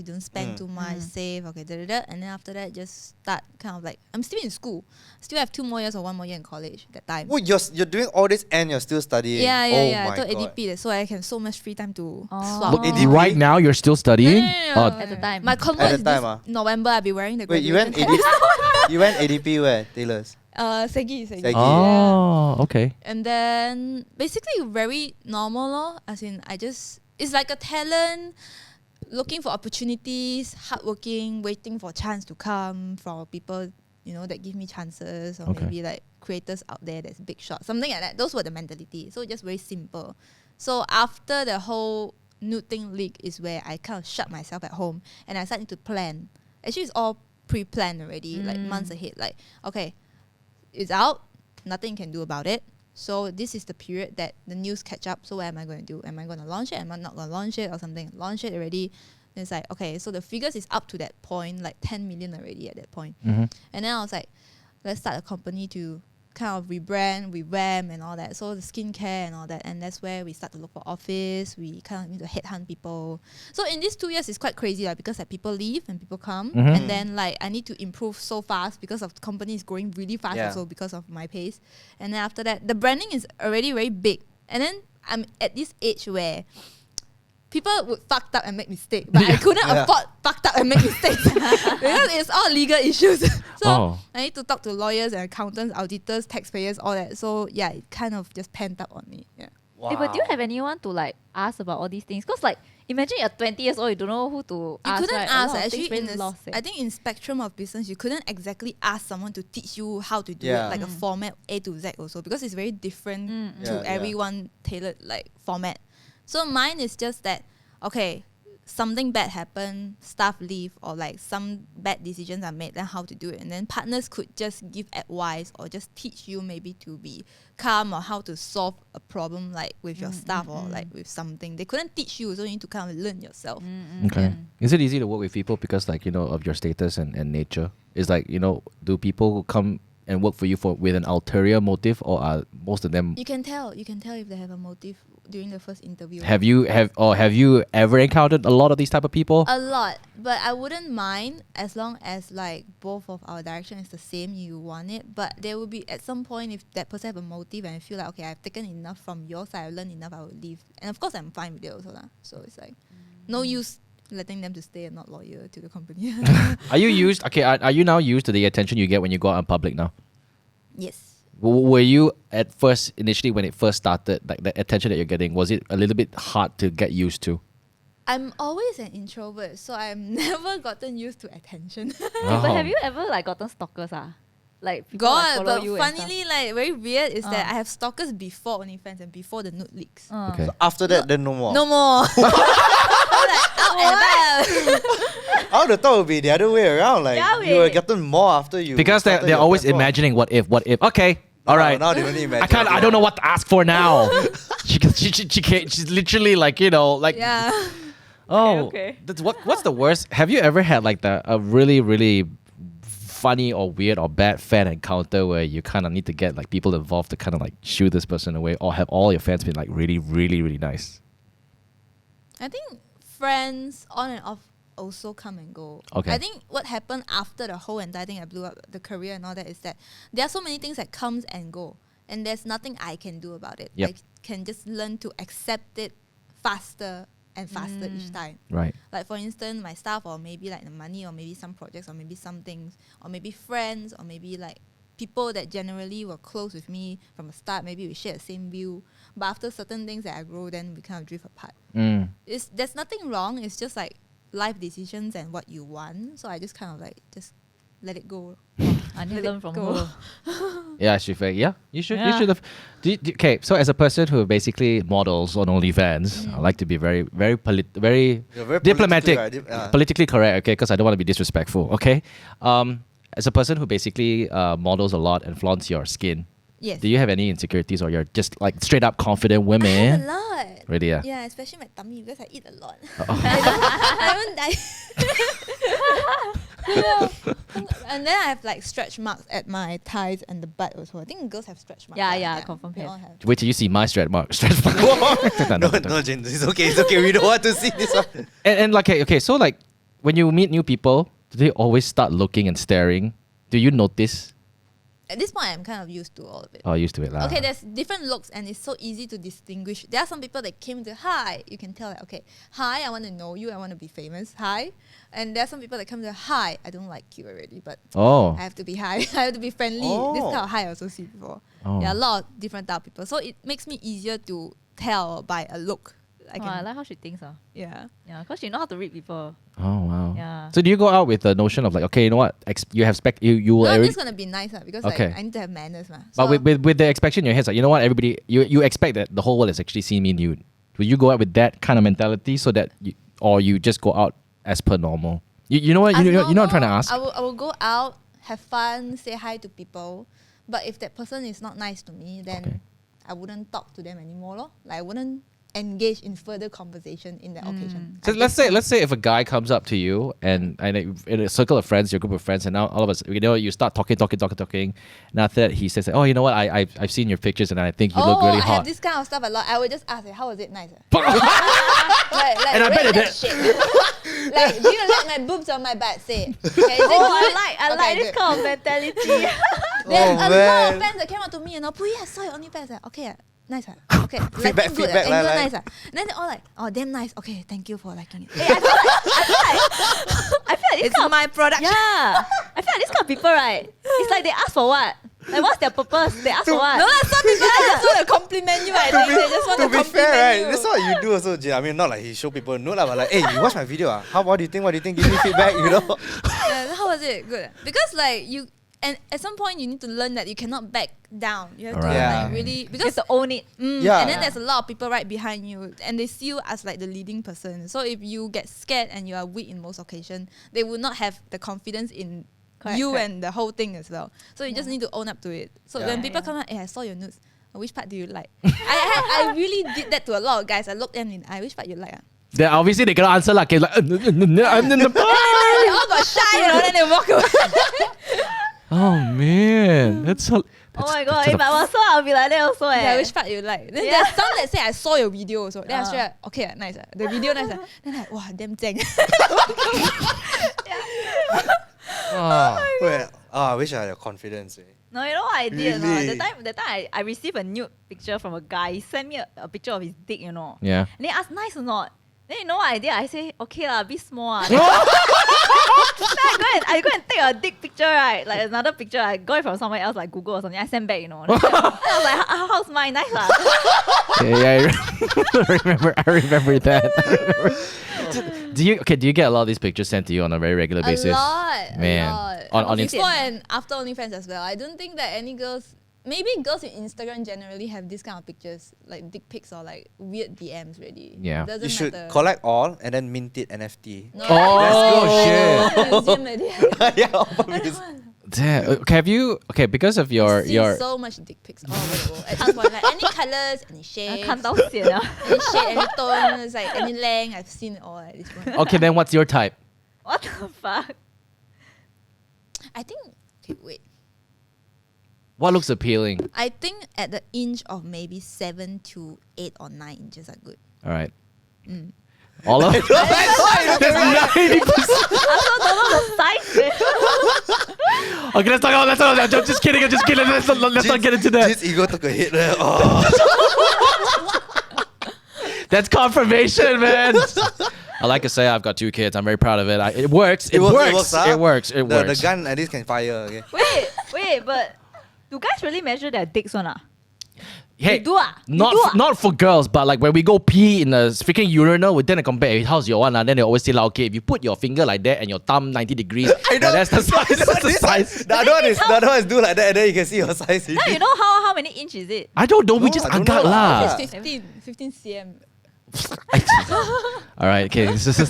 don't spend too much, save, okay, and then after that, just start kind of like, I'm still in school, still have 2 more years or 1 more year in college that time. Well, you're doing all this and you're still studying. Yeah, Oh I my took God. ADP, so I can so much free time to Oh. swap. Look, ADP? right now you're still studying. Oh, At the time. My convo At the is time, this November. I'll be wearing the Wait, you went graduation ADP? You went ADP where? Taylor's. Segi. Segi. Yeah. oh, okay. And then basically very normal lor. As in it's like a talent, looking for opportunities, hardworking, waiting for chance to come from people, that give me chances, or Okay. maybe like creators out there that's big shot, something like that. Those were the mentality. So just very simple. So after the whole nude thing leak is where I kind of shut myself at home and I started to plan. Actually, it's all pre-planned already, like months ahead. Like, okay, it's out, nothing you can do about it. So this is the period that the news catch up. So what am I going to do? Am I going to launch it? Am I not going to launch it or something? Launch it already. Then it's like, okay, so the figures is up to that point, like 10 million already at that point. Mhm. And then I was like, let's start a company to kind of rebrand, revamp and all that. So the skincare and all that. And that's where we start to look for office. We kind of need to headhunt people. So in these 2 years, it's quite crazy because like people leave and people come. Mhm. And then like I need to improve so fast because of the company is growing really fast Yeah. also because of my pace. And then after that, the branding is already very big. And then I'm at this age where people would fucked up and make mistakes, but I couldn't Yeah. afford fucked up and make mistakes because it's all legal issues. So Oh. I need to talk to lawyers and accountants, auditors, taxpayers, all that. So yeah, it kind of just penned up on me. Yeah. Wow. But do you have anyone to like ask about all these things? Because like imagine you're 20 years old, you don't know who to You ask. couldn't right? A ask lot of actually. things very lost, I think in spectrum of business, you couldn't exactly ask someone to teach you how to do Yeah. it like a format A to Z also because it's very different to Yeah, yeah. everyone tailored like format. So mine is just that okay, something bad happened, staff leave, or like some bad decisions are made, then how to do it. And then partners could just give advice or just teach you maybe to be calm or how to solve a problem like with your staff or like with something. They couldn't teach you, so you need to kind of learn yourself. Okay. Is it easy to work with people because like of your status and nature? Is like do people come and work for you with an ulterior motive, or are most of them? You can tell if they have a motive during the first interview. Have you ever encountered a lot of these type of people? A lot, but I wouldn't mind as long as like both of our direction is the same. You want it, but there will be at some point if that person have a motive and I feel like okay, I've taken enough from your side, I've learned enough, I will leave. And of course, I'm fine with it also lah. So it's like no use letting them to stay and not loyal to the company. Are you used? Okay, are you now used to the attention you get when you go out in public now? Yes. Were you at first, initially when it first started, like the attention that you're getting, was it a little bit hard to get used to? I'm always an introvert, so I've never gotten used to attention. But have you ever like gotten stalkers? Like people, like, God, follow but you and stuff? funnily, like very weird is that I have stalkers before OnlyFans and before the nude leaks. Okay. After that, then no more. No more. I'm like, out and about. I would have thought it would be the other way around. Like Yeah, you were wait. getting more after you. Because started they're your always platform. imagining what if. Okay, all right. Now they only imagine. I don't know what to ask for now. she can't, she's literally like like Yeah. oh Okay. That's what's the worst? Have you ever had like a really funny or weird or bad fan encounter where you kind of need to get like people involved to kind of like shoo this person away, or have all your fans been like really, really, really nice? I think friends on and off also come and go. Okay. I think what happened after the whole entire thing, I blew up the career and all that, is that there are so many things that comes and go, and there's nothing I can do about it. Yep. I can just learn to accept it faster and faster each time. Right. Like for instance, my staff, or maybe like the money, or maybe some projects, or maybe some things, or maybe friends, or maybe like people that generally were close with me from the start. Maybe we share the same view, but after certain things that I grow, then we kind of drift apart. There's nothing wrong. It's just like life decisions and what you want. So I just kind of like just let it go. I need Let to learn it from go. her. Yeah, Shifei. Yeah, you should. You Yeah. should have. Okay, so as a person who basically models on OnlyFans, I like to be very, very, very You're very diplomatic, politically, right? politically correct. Okay, because I don't want to be disrespectful. Okay, as a person who basically models a lot and flaunts your skin, Yes. do you have any insecurities, or you're just like straight up confident I have a women? lot. Really? Yeah. Yeah, especially my tummy because I eat a lot. Oh. I and then I have like stretch marks at my thighs and the butt also. I think girls have stretch marks. Yeah, right? yeah, confirm they have. all have. Wait till you see my stretch mark. Stretch mark. No, Jin, it's okay. It's okay. We don't want to see this one. And like okay, so like when you meet new people, do they always start looking and staring? Do you notice? At this point, I'm kind of used to all of it. Oh, used to it lah. Okay, there's different looks and it's so easy to distinguish. There are some people that came to hi. You can tell that, okay, hi, I want to know you. I want to be famous. Hi. And there are some people that come to hi. I don't like you already, but Oh. I have to be hi. I have to be friendly. This kind of hi I also see before. Oh. There are a lot of different type of people. So it makes me easier to tell by a look. I like how she thinks. Yeah. Yeah, because she know how to read people. Oh wow. Yeah. So do you go out with the notion of like, okay, you know what? You have you will No, I'm already, just gonna be nice because Okay. like, I need to have manners. but with the expectation in your head, like, you know what, everybody, you expect that the whole world is actually seeing me nude. Will you go out with that kind of mentality so that or you just go out as per normal? You know what? You know what I'm trying to ask? I will go out, have fun, say hi to people. But if that person is not nice to me, then Okay. I wouldn't talk to them anymore. Lor. Like I wouldn't engage in further conversation in that occasion. So let's say if a guy comes up to you and in a circle of friends, your group of friends, and now all of us, you start talking, and after that he says, oh, you know what, I've seen your pictures and I think you look really I have hot. this kind of stuff a lot. I would just ask, how was it nice? And I bet rate it that is. shit. Like, do you like my boobs or my butt? Say it. Okay, is it Oh, good? I like this good. kind of mentality. There's a lot man. of fans that came up to me and Puiyi, I saw your OnlyFans. Okay, nice. Okay, Feedback, good, feedback, angle like. nice. Then they're all like, oh, damn nice. Okay, thank you for liking it. I feel like this It's kind of my production. yeah. I feel like this kind of people, right? It's like they ask for what? Like what's their purpose? They ask for what? No, some people just want to compliment you. I think they just want to To be compliment fair, right? you. That's what you do also, Jin. I mean, not like he show people, no lah, but like, hey, you watch my video, what do you think? What do you think? Give me feedback, you know? Yeah, how was it? Good. Because like you, and at some point you need to learn that you cannot back down. You have to Alright. Yeah. like really You have because to own it. Yeah. and then there's a lot of people right behind you, and they see you as like the leading person. So if you get scared and you are weak in most occasions, they will not have the confidence in Correct, you correct. and the whole thing as well. So you just need to own up to it. So Yeah. when people come out, hey, I saw your nudes. Which part do you like? I really did that to a lot of guys. I looked them in the eye. Which part you like? Then obviously they cannot answer like, I'm in the They all got shy, then they walk away. Oh man, that's Oh my god, if I was so, I'll be like that also. Yeah, which part you like? Then Yeah. there's some that say I saw your video also. Then I say, okay, nice. The video nice. Then like, wow, damn zeng. Well, I wish I had your confidence. No, you know what I did? No? Really? That time I received a nude picture from a guy. He sent me a picture of his dick, you know. yeah. And he asked, nice or not? Then you know what I did? I say, okay lah, a bit small. Then I go and take a dick picture, right? Like another picture, I got it from somewhere else, like Google or something. I sent back, you know. Then I was like, how's mine? Nice lah. Yeah, I remember that. Do you get a lot of these pictures sent to you on a very regular basis? Man. A lot. On Before Insta- and after OnlyFans as well. I don't think that any girls, maybe girls in Instagram generally have this kind of pictures, like dick pics or like weird DMs really. Yeah. Doesn't You should matter. collect all and then mint it NFT. No, Oh, shit. Museum already. Yeah, I don't want. Damn. Okay, have you? Okay, because of your I see so much dick pics all over the world. At this point, like any colors, any shapes, 看到血了。 any shape, any tone, it's like any length. I've seen it all at this point. Okay, then what's your type? What the fuck? I think. Okay, wait. What looks appealing? I think at the inch of maybe 7 to 8 or 9 inches are good. All right. All of there's 90%. I also don't know the size. Okay, let's talk about. I'm just kidding. Let's not get into that. His ego took a hit there. Oh. That's confirmation, man. I like to say I've got 2 kids. I'm very proud of it. It works. It works. Huh? It works. It The works. gun at least can fire. Okay. Wait, but do guys really measure their dicks or not? Hey, You do ah? You not do ah? not for girls, but like when we go pee in a freaking urinal, we then compare, hey, how's your one? Then they always say, like, okay, if you put your finger like that and your thumb 90 degrees, I know. that's the size. That's the size. The other one is do like that, and then you can see your size. Now you know how many inch is it? I don't know. We No, just I don't agak know. lah. It's 15 cm. All right, okay. This is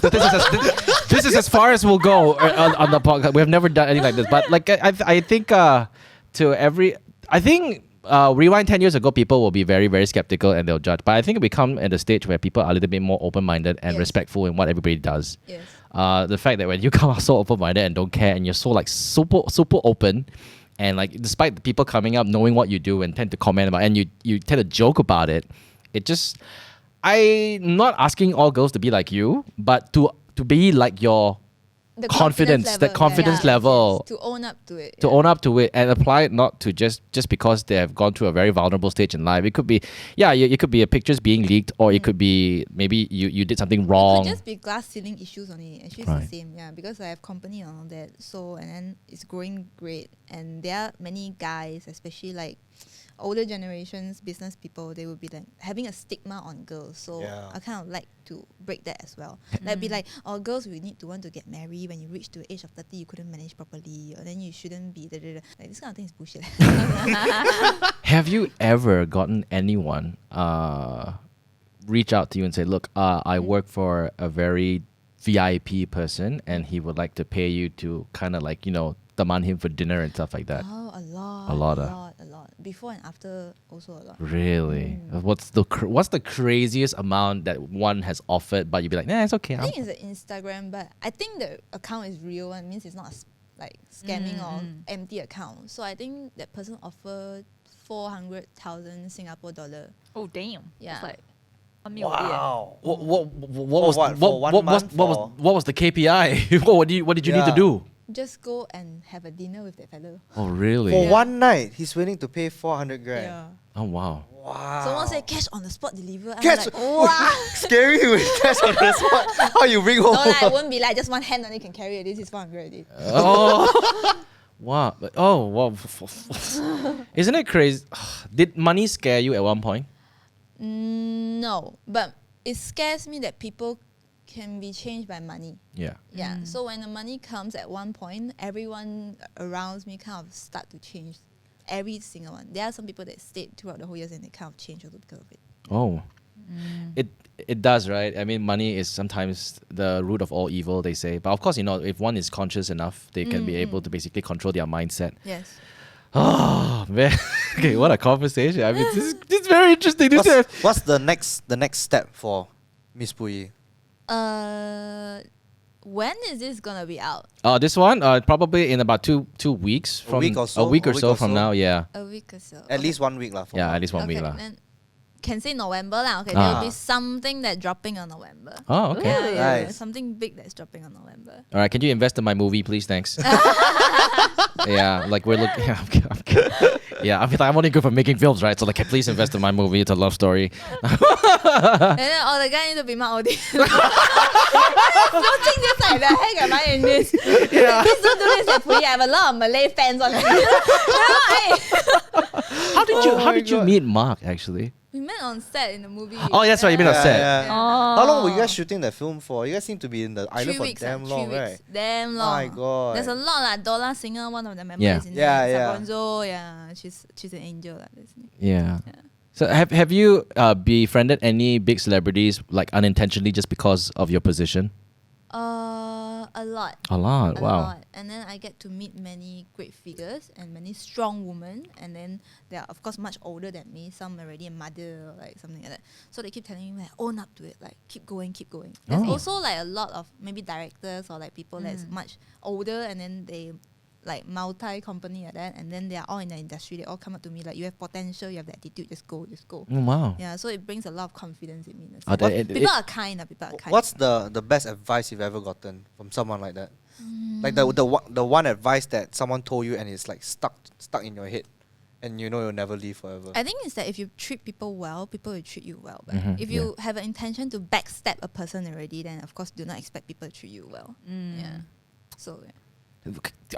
as far as we'll go on the podcast. We have never done anything like this, but like I think rewind 10 years ago, people will be very, very skeptical and they'll judge. But I think we come at a stage where people are a little bit more open-minded and Yes. respectful in what everybody does. Yes. The fact that when you come out so open-minded and don't care and you're so like super open, and like despite the people coming up knowing what you do and tend to comment about and you tend to joke about it, it just I'm not asking all girls to be like you, but to be like your The confidence, the confidence level. yes, to own up to it. To own up to it and apply it not to just because they have gone through a very vulnerable stage in life. It could be, it could be a pictures being leaked, or it could be maybe you did something It wrong. could just be glass ceiling issues on it. Actually, it's Right. the same. Yeah, because I have company and all that. So, and then it's growing great. And there are many guys, especially like older generations, business people, they will be like having a stigma on girls. So Yeah. I kind of like to break that as well. Like be like, oh, girls, we need to want to get married. When you reach to the age of 30, you couldn't manage properly, or then you shouldn't be. Like this kind of thing is bullshit. Have you ever gotten anyone reach out to you and say, look, I work for a very VIP person and he would like to pay you to kind of like, demand him for dinner and stuff like that? Oh, a lot. A lot, A ah. lot. Before and after, also a lot. Really? What's the craziest amount that one has offered, but you'd be like, nah, it's okay. I think it's an Instagram, but I think the account is real one. Means it's not like scamming or empty account. So I think that person offered 400,000 Singapore dollar. Oh damn. Yeah. It's like 1 million. Wow. What was the KPI? what did you need to Yeah. do? Just go and have a dinner with that fellow. Oh really? For Yeah. one night, he's willing to pay 400 grand. Oh wow. Wow. Someone said cash on the spot deliver. I'm Cash. like, wow. Scary with cash on the spot. How you bring home? No, like, it won't be like just one hand only can carry it. This is 400 already. Oh. Wow. Oh wow. Isn't it crazy? Did money scare you at one point? No, but it scares me that people can be changed by money. Yeah. Yeah. So when the money comes at one point, everyone around me kind of start to change. Every single one. There are some people that stayed throughout the whole years and they kind of change also because of it. Oh. It does, right? I mean, money is sometimes the root of all evil, they say. But of course, if one is conscious enough, they can be able to basically control their mindset. Yes. Oh man. Okay, what a conversation. I mean, this is very interesting. What's the next step for Ms Puiyi? When is this gonna be out? This one, probably in about two weeks from week or so? a week A or week so or from so? now. Yeah, A week or so. At least 1 week lah. yeah, at least 1 week Okay, lah. then can say November lah. Okay, Ah. there will be something that dropping on November. Oh, okay. Yeah, Nice. something big that's dropping on November. All right, can you invest in my movie, please? Thanks. Yeah, like we're looking. Yeah, I'm kidding. Yeah, I mean, I'm only good for making films, right? So like, please invest in my movie. It's a love story. And then the guy need to be Mark Odin. Floating this like the heck am I in this? Yeah. Please don't do this, Puiyi. I have a lot of Malay fans on it. How did you meet Mark actually? We met on set in the movie. Oh, that's right. You mean on set. Yeah. Oh. How long were you guys shooting that film for? You guys seem to be in the island 3 for weeks. damn 3 long, weeks. right? Damn long. My God. There's a lot like Dola Singer, one of the members Yeah. is in Yeah, it. yeah. Sabonzo, yeah. She's an angel like this. Yeah. Yeah. So have you befriended any big celebrities like unintentionally just because of your position? A lot. A lot. A Wow. lot. And then I get to meet many great figures and many strong women. And then they are, of course, much older than me. Some already a mother or like something like that. So they keep telling me, like, own up to it. Like, keep going, keep going. There's Oh. also like a lot of maybe directors or like people that's much older and then they like multi-company like that, and then they are all in the industry. They all come up to me like, you have potential, you have the attitude, just go. Oh, wow. Yeah, so it brings a lot of confidence in me. In a Oh, sense. People are kind. People are kind. What's the best advice you've ever gotten from someone like that? Like the one advice that someone told you and it's like stuck in your head, and you know you'll never leave forever. I think it's that if you treat people well, people will treat you well. But Mhm, if you have an intention to backstab a person already, then of course do not expect people to treat you well. Yeah. So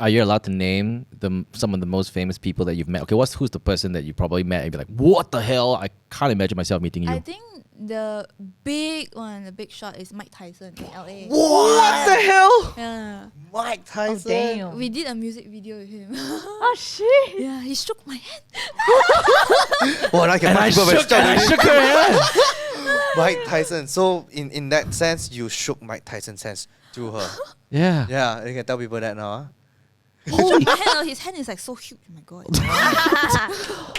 Are you allowed to name some of the most famous people that you've met? Okay, who's the person that you probably met and be like, what the hell? I can't imagine myself meeting you. I think the big one, the big shot is Mike Tyson in LA. What the hell? Yeah. Mike Tyson. Damn. We did a music video with him. Oh shit. Yeah, he shook my hand. Well, I can And I shook her hand. Mike Tyson. So in that sense, you shook Mike Tyson's hands through her. Yeah. Yeah, you can tell people that now. Holy, My hand, his hand is like so huge. Oh my god.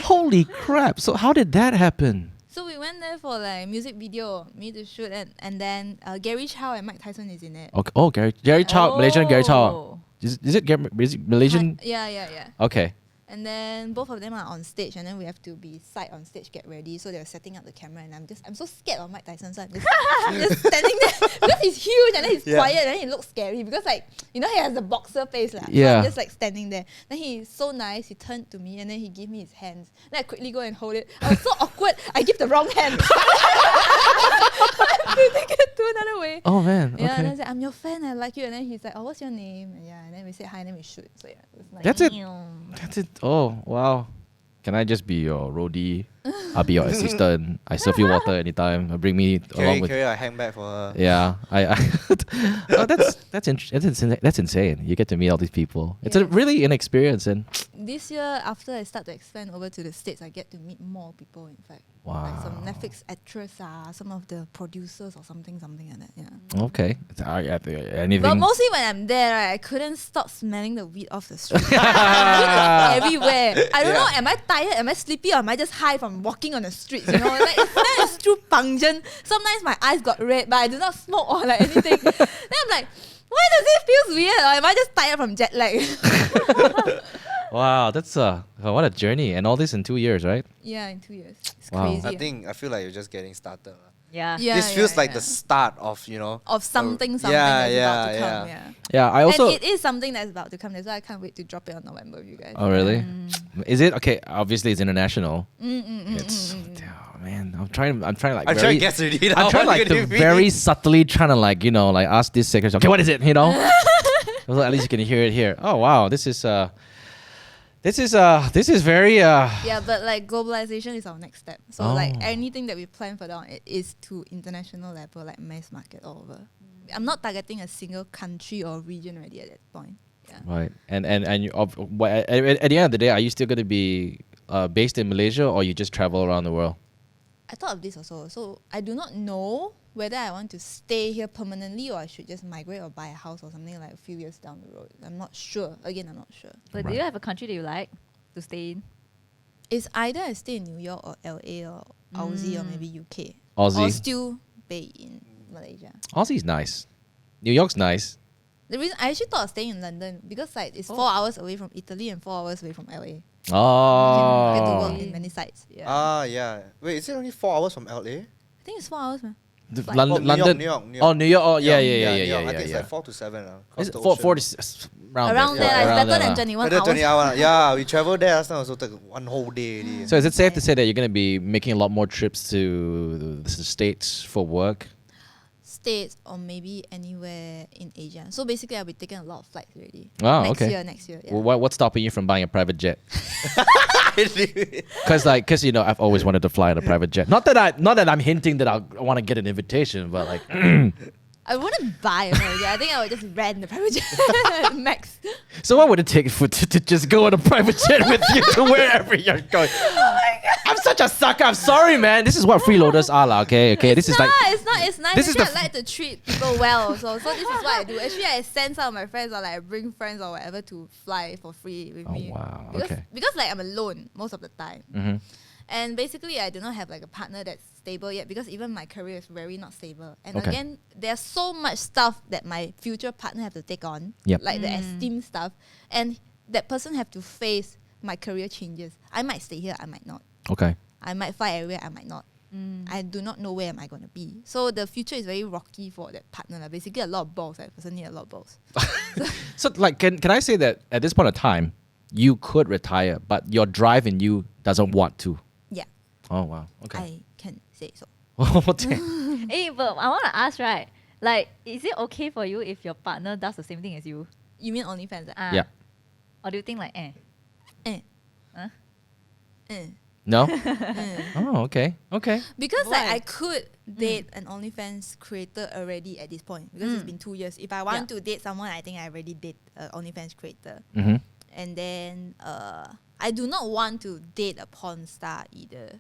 holy crap. So how did that happen? So we went there for like music video, me to shoot, and then Gary Chow and Mike Tyson is in it. Okay. Oh, Gary Chow, Malaysian Gary Chow. Is it Malaysian? Yeah. Okay. And then both of them are on stage, and then we have to be side on stage, get ready. So they were setting up the camera, and I'm so scared of Mike Tyson, so I'm just standing there because he's huge and then he's quiet and then he looks scary because like he has the boxer face lah. So Yeah. I'm just like standing there. Then he's so nice. He turned to me and then he gave me his hands. Then I quickly go and hold it. I was so awkward. I give the wrong hand. I take it to another way. Oh man. Yeah, and Okay. I said, I'm your fan, I like you. And then he's like, oh, what's your name? And yeah, and then we said hi, and then we shoot. So yeah, it was nice. That's it. That's it. Oh wow. Can I just be your roadie? I'll be your assistant. I serve you water anytime. Bring me along with. Carry a handbag for her. Yeah, oh, that's insane. You get to meet all these people. It's a Yeah. really an experience, and This year, after I start to expand over to the States, I get to meet more people, in fact. Like some wow. Netflix actress, some of the producers or something like that. Yeah. Okay. Anything? But mostly when I'm there, right, I couldn't stop smelling the weed off the street. Weed is everywhere. I don't know, am I tired? Am I sleepy? Or am I just high from walking on the streets? You know, like it's too pungent. Sometimes my eyes got red, but I do not smoke or like anything. Then I'm like, why does it feel weird? Or am I just tired from jet lag? Wow, that's what a journey, and all this in 2 years, right? Yeah, in 2 years. It's Wow. crazy. I feel like you're just getting started. Yeah. Yeah, This feels like yeah. the start of, Of something that's yeah, about to yeah, come. yeah. Yeah. Yeah, I also. And it is something that's about to come. That's why I can't wait to drop it on November with you guys. Oh really? Is it okay? Obviously, it's international. It's oh man, I'm trying like. I'm trying to guess already. I'm trying like to very subtly trying to like like ask this secretary. Okay, what is it? Well, at least you can hear it here. Oh wow, this is very Yeah, but like globalization is our next step. So like Oh. anything that we plan for it is to international level, like mass market all over. I'm not targeting a single country or region already at that point. Yeah. right. And you, at the end of the day, are you still going to be based in Malaysia, or you just travel around the world? I thought of this also. So I do not know whether I want to stay here permanently or I should just migrate or buy a house or something like a few years down the road. I'm not sure. Again, I'm not sure. But do you have a country that you like to stay in? It's either I stay in New York or LA or Aussie or maybe UK. Aussie. Or still be in Malaysia. Aussie's nice. New York's nice. The reason I actually thought of staying in London because like it's 4 hours away from Italy and 4 hours away from LA. Get to Oh. work in many sites. Yeah. Yeah. Wait, is it only 4 hours from LA? I think it's 4 hours, man. London. New York, New York. Oh, New York. Oh, yeah. New York. I think it's Yeah. like 4 to 7. Is it 4 to Around there? there, Around it's better there. than 21 Better hours. 20 hours. Yeah, we traveled there last time also took 1 whole day. already. So is it safe to say that you're going to be making a lot more trips to the States for work? States or maybe anywhere in Asia. So basically, I'll be taking a lot of flights already. Oh, next okay. year. Yeah. Well, what's stopping you from buying a private jet? Because I've always wanted to fly on a private jet. Not that I'm hinting that I want to get an invitation, but like, I wouldn't buy a private jet. I think I would just rent the private jet max. so what would it take to just go on a private jet with you to wherever you're going? I'm such a sucker. I'm sorry, man. This is what freeloaders are, lah. Okay. This is like. It's nice. This is Actually, the I like to treat people well. So this is what I do. Actually, I send some of my friends or like I bring friends or whatever to fly for free with Oh me. wow. Because, Okay. because like I'm alone most of the time. Mm-hmm. And basically, I do not have like a partner that's stable yet because even my career is very not stable. And Okay. again, there's so much stuff that my future partner have to take on, Yep. like the esteem stuff. And that person have to face my career changes. I might stay here, I might not. Okay. I might fly everywhere, I might not. Mm. I do not know where am I going to be. So the future is very rocky for that partner. Basically, a lot of balls. That person need a lot of balls. So like, can I say that at this point of time, you could retire, but your drive in you doesn't want to? Yeah, Oh wow. Okay. I can say so. Oh, damn. Hey, but I want to ask, right? Like, is it okay for you if your partner does the same thing as you? You mean OnlyFans? Ah. Yeah. Or do you think like, eh? Eh. Huh? Eh. No. Eh. Oh, okay. Okay. Because like Why? I could date an OnlyFans creator already at this point because it's been 2 years. If I want to date someone, I think I already date an OnlyFans creator. Mm-hmm. And then I do not want to date a porn star either.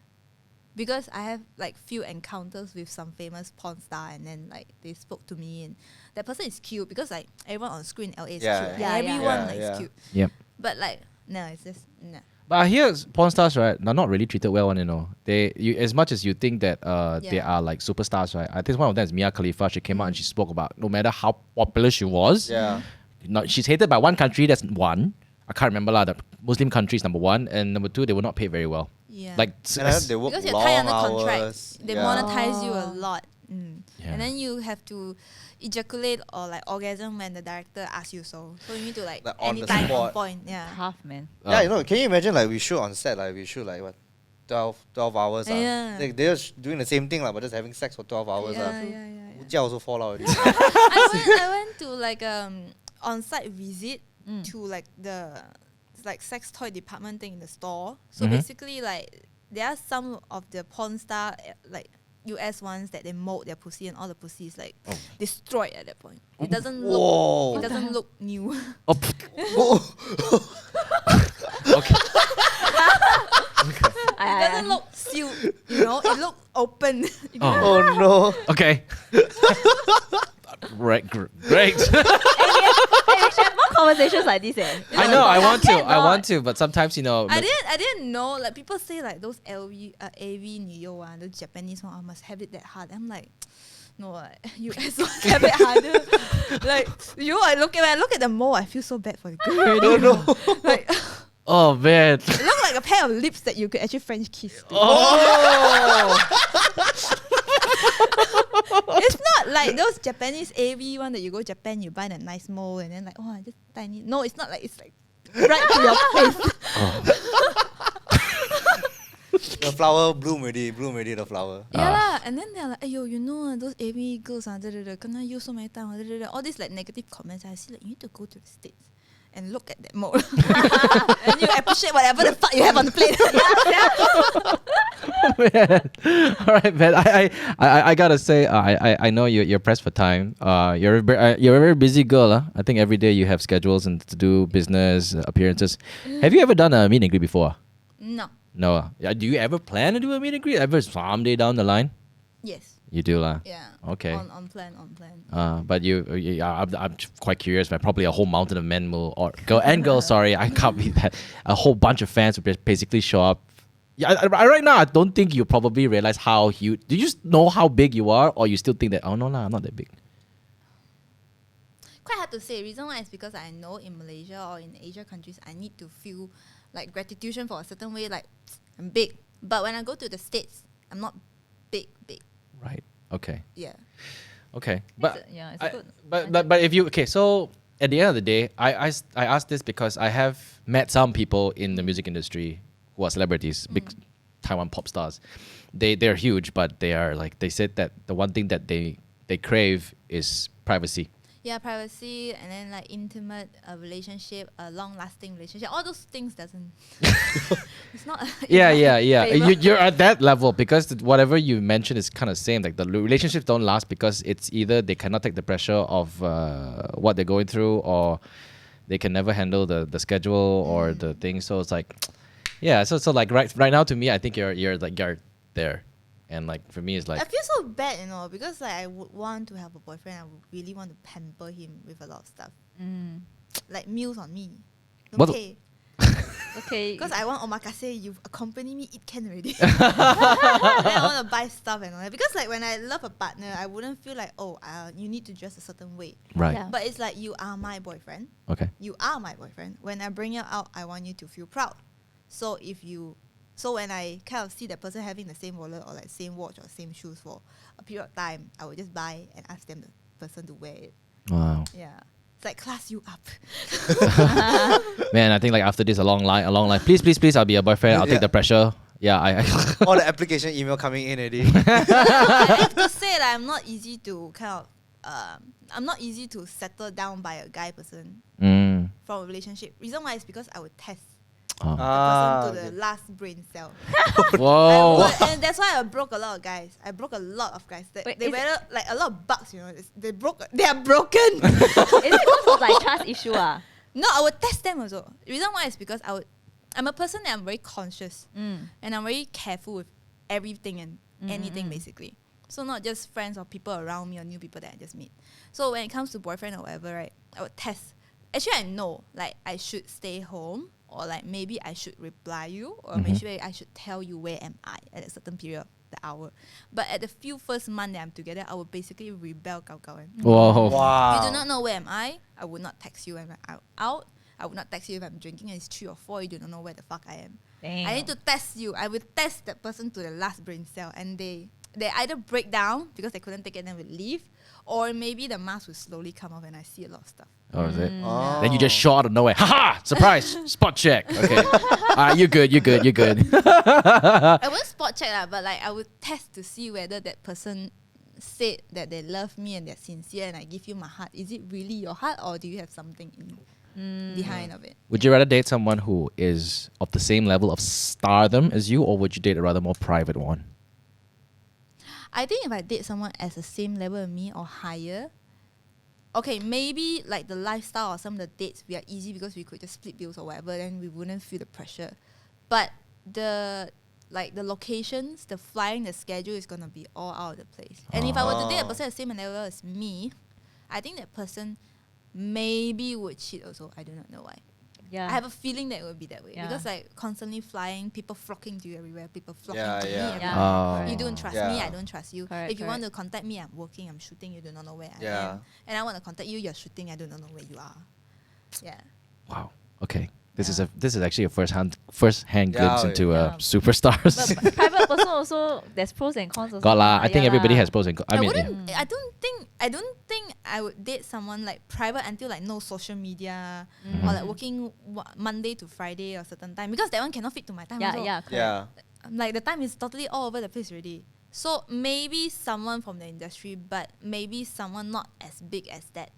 Because I have like few encounters with some famous porn star and then like they spoke to me and that person is cute because like everyone on screen in LA is Yeah, cute. yeah, Like, yeah. everyone Yeah, like, yeah. is cute. Yep. But like no, it's just no. But I hear porn stars, right, they're not really treated well, you know. As much as you think that they Yeah. are like superstars, right? I think one of them is Mia Khalifa. She came out and she spoke about no matter how popular she was, Yeah. she's hated by one country, that's one. I can't remember the Muslim country is number one, and number two, they were not paid very well. Yeah. Like And I heard they work because you're long tied under hours. contract. They yeah. monetize you a lot. Yeah. And then you have to ejaculate or like orgasm when the director asks you so. So you need to like Like on the anytime on spot. point. Yeah. Tough, man. Yeah, you know, can you imagine like we shoot on set, like we shoot like what, 12 hours? Yeah. Like they're doing the same thing, but just having sex for 12 hours. Yeah, yeah, yeah. Ujia also fall out already. I went to like on-site visit to like the like sex toy department thing in the store. So Mhm. basically like there are some of the porn star like US ones that they mold their pussy and all the pussy is like destroyed at that point. It doesn't look Whoa. it doesn't look new. Oh, okay. It doesn't look sealed, you know, it look open. You know? Oh. Oh no. Okay. Great. Hey, we should have more conversations like this, eh? I know. I want to. I cannot. want to. But sometimes, you know. I didn't know, like people say like those AV 女优 the Japanese one, I must have it that hard. I'm like, no, like, US one have it harder. Like when I look at the mole, I feel so bad for the girl already. No. Like Oh man. it looked like a pair of lips that you could actually French kiss. Oh. It's not like those Japanese AV one that you go Japan, you buy that nice mole and then like, oh, just tiny. No, it's not like it's like right to your face. The flower bloom already, the flower. Yeah lah, and then they're like, "Ayo, you know those AV girls kena use so many times, all these like negative comments." I see like you need to go to the States and look at that mode, and you appreciate whatever the fuck you have on the plate. Man. All right, man. I gotta say, I know you're pressed for time. You're a very busy girl. I think every day you have schedules and to do business appearances. Have you ever done a meet and greet before? No. No. Do you ever plan to do a meet and greet ever someday down the line? Yes. You do, lah. Yeah. Okay. On plan. But I'm quite curious. But probably a whole mountain of men will, or girls. Sorry, I can't be that. A whole bunch of fans will basically show up. Yeah, right now I don't think you probably realize how huge. Do you just know how big you are, or you still think that I'm not that big? Quite hard to say. Reason why is because I know in Malaysia or in Asia countries, I need to feel like gratitude for a certain way. Like I'm big, but when I go to the States, I'm not big. Right. Okay. Yeah. Okay. But It's I- good. but if you so at the end of the day, I asked this because I have met some people in the music industry who are celebrities, big Taiwan pop stars. They're huge, but they said that the one thing that they crave is privacy. Yeah, privacy and then like intimate relationship, a long-lasting relationship. All those things doesn't. It's not. Yeah. favor. You're at that level because whatever you mentioned is kind of same. Like the relationships don't last because it's either they cannot take the pressure of what they're going through, or they can never handle the schedule or the thing. So it's like, yeah. So like right now to me, I think you're there, and like for me it's like I feel so bad, because like I would want to have a boyfriend. I would really want to pamper him with a lot of stuff, like meals on me. Don't What- pay. Okay. Because I want omakase, you accompany me, it can already. Then I want to buy stuff and all that. Because like when I love a partner, I wouldn't feel like, oh, you need to dress a certain way. Right. Yeah. But it's like, you are my boyfriend. Okay. You are my boyfriend. When I bring you out, I want you to feel proud. So when I kind of see that person having the same wallet or like same watch or same shoes for a period of time, I would just buy and ask them the person to wear it. Wow. Yeah. It's like class you up. Man, I think like after this, a long line. Please, I'll be your boyfriend. I'll take the pressure. Yeah, I All the application email coming in already. I have to say that I'm not easy to I'm not easy to settle down by a guy person from a relationship. Reason why is because I would test the person to the last brain cell. Whoa. And that's why I broke a lot of guys. I broke a lot of guys. Wait, They is were like a lot of bugs, you know. They are broken. Is it because of like trust issue? No, I would test them also. The reason why is because I'm a person that I'm very conscious and I'm very careful with everything and anything basically. So not just friends or people around me or new people that I just meet. So when it comes to boyfriend or whatever, right, I would test. Actually, I know like I should stay home or like maybe I should reply you or maybe I should tell you where am I at a certain period of the hour. But at the few first month that I'm together, I would basically rebel. Whoa. Wow. You do not know where am I would not text you when I'm out. I would not text you if I'm drinking and it's 3 or 4. You do not know where the fuck I am. Damn. I need to test you. I will test that person to the last brain cell and they either break down because they couldn't take it and then would leave, or maybe the mask will slowly come off and I see a lot of stuff. Oh, is it? Oh. Then you just show out of nowhere. Haha! Surprise! Spot check. Okay. You're good. I won't spot check lah, but like I would test to see whether that person said that they love me and they're sincere and I give you my heart. Is it really your heart or do you have something behind of it? Would you rather date someone who is of the same level of stardom as you, or would you date a rather more private one? I think if I date someone as the same level as me or higher, okay, maybe like the lifestyle or some of the dates we are easy because we could just split bills or whatever, then we wouldn't feel the pressure. But the locations, the flying, the schedule is gonna be all out of the place. And if I were to date a person the same level as me, I think that person maybe would cheat also. I do not know why. Yeah. I have a feeling that it would be that way. Yeah. Because like constantly flying, people flocking to you everywhere, people flocking Yeah, to yeah. me everywhere. Oh. You don't trust me, Yeah. I don't trust you. Correct, if you want correct. to contact me, I'm working, I'm shooting, you do not know where I Yeah. am. And I want to contact you, you're shooting, I do not know where you are. Yeah. Wow. Okay. This is actually a first hand glimpse Yeah, into yeah. superstars. But private person also, there's pros and cons also. Got lah. I Yeah think everybody lah. has pros and cons. I mean, yeah. I don't think I would date someone like private until like no social media or like working Monday to Friday or certain time, because that one cannot fit to my time Yeah, also. yeah, correct. Yeah. Like the time is totally all over the place already. So maybe someone from the industry, but maybe someone not as big as that,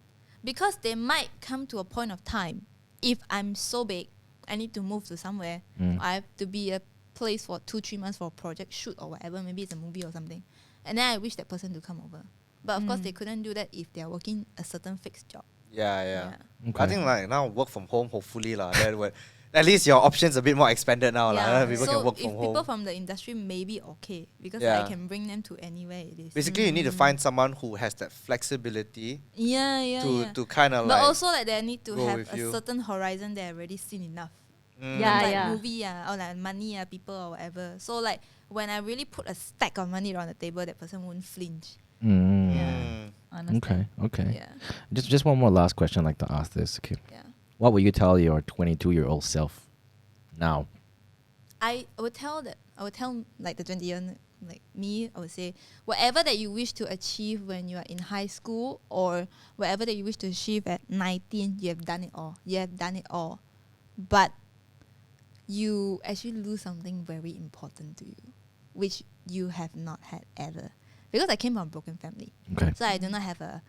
because they might come to a point of time, if I'm so big, I need to move to somewhere, I have to be a place for 2-3 months for a project shoot or whatever, maybe it's a movie or something, and then I wish that person to come over. But of course they couldn't do that if they're working a certain fixed job. Yeah. Okay. I think like now work from home, hopefully lah. That would at least your options a bit more expanded now lah. People so can work if from people home. from the industry maybe okay, because Yeah. I can bring them to anywhere it is. Basically, you need to find someone who has that flexibility Yeah. to kind of But like. also like they need to go have with a you. certain horizon they already seen enough. Yeah, Like yeah. movie or like money people or whatever. So like when I really put a stack of money around the table, that person won't flinch. Mm. Understand. Okay. Yeah. Just one more last question. I'd like to ask this. Okay. Yeah. What would you tell your 22-year-old self now? I would tell like the 20-year like me, I would say whatever that you wish to achieve when you are in high school, or whatever that you wish to achieve at 19, you have done it all. You have done it all. But you actually lose something very important to you, which you have not had ever. Because I came from a broken family. Okay. So I do not have a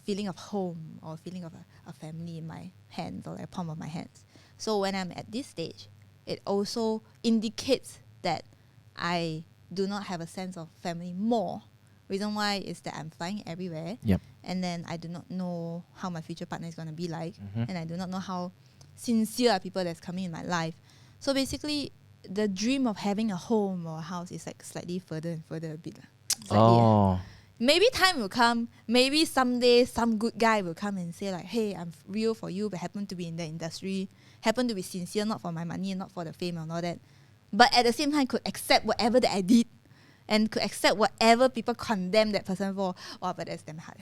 feeling of home or a feeling of a family in my hands or like a palm of my hands. So when I'm at this stage, it also indicates that I do not have a sense of family more. Reason why is that I'm flying everywhere. Yep. And then I do not know how my future partner is going to be like. And I do not know how sincere are people that's coming in my life. So basically, the dream of having a home or a house is like slightly further and further a bit. Slightly, Oh. maybe time will come. Maybe someday some good guy will come and say like, hey, I'm real for you, but happen to be in the industry, happen to be sincere, not for my money, not for the fame and all that. But at the same time, could accept whatever that I did, and could accept whatever people condemn that person for. Oh, but that's damn hard.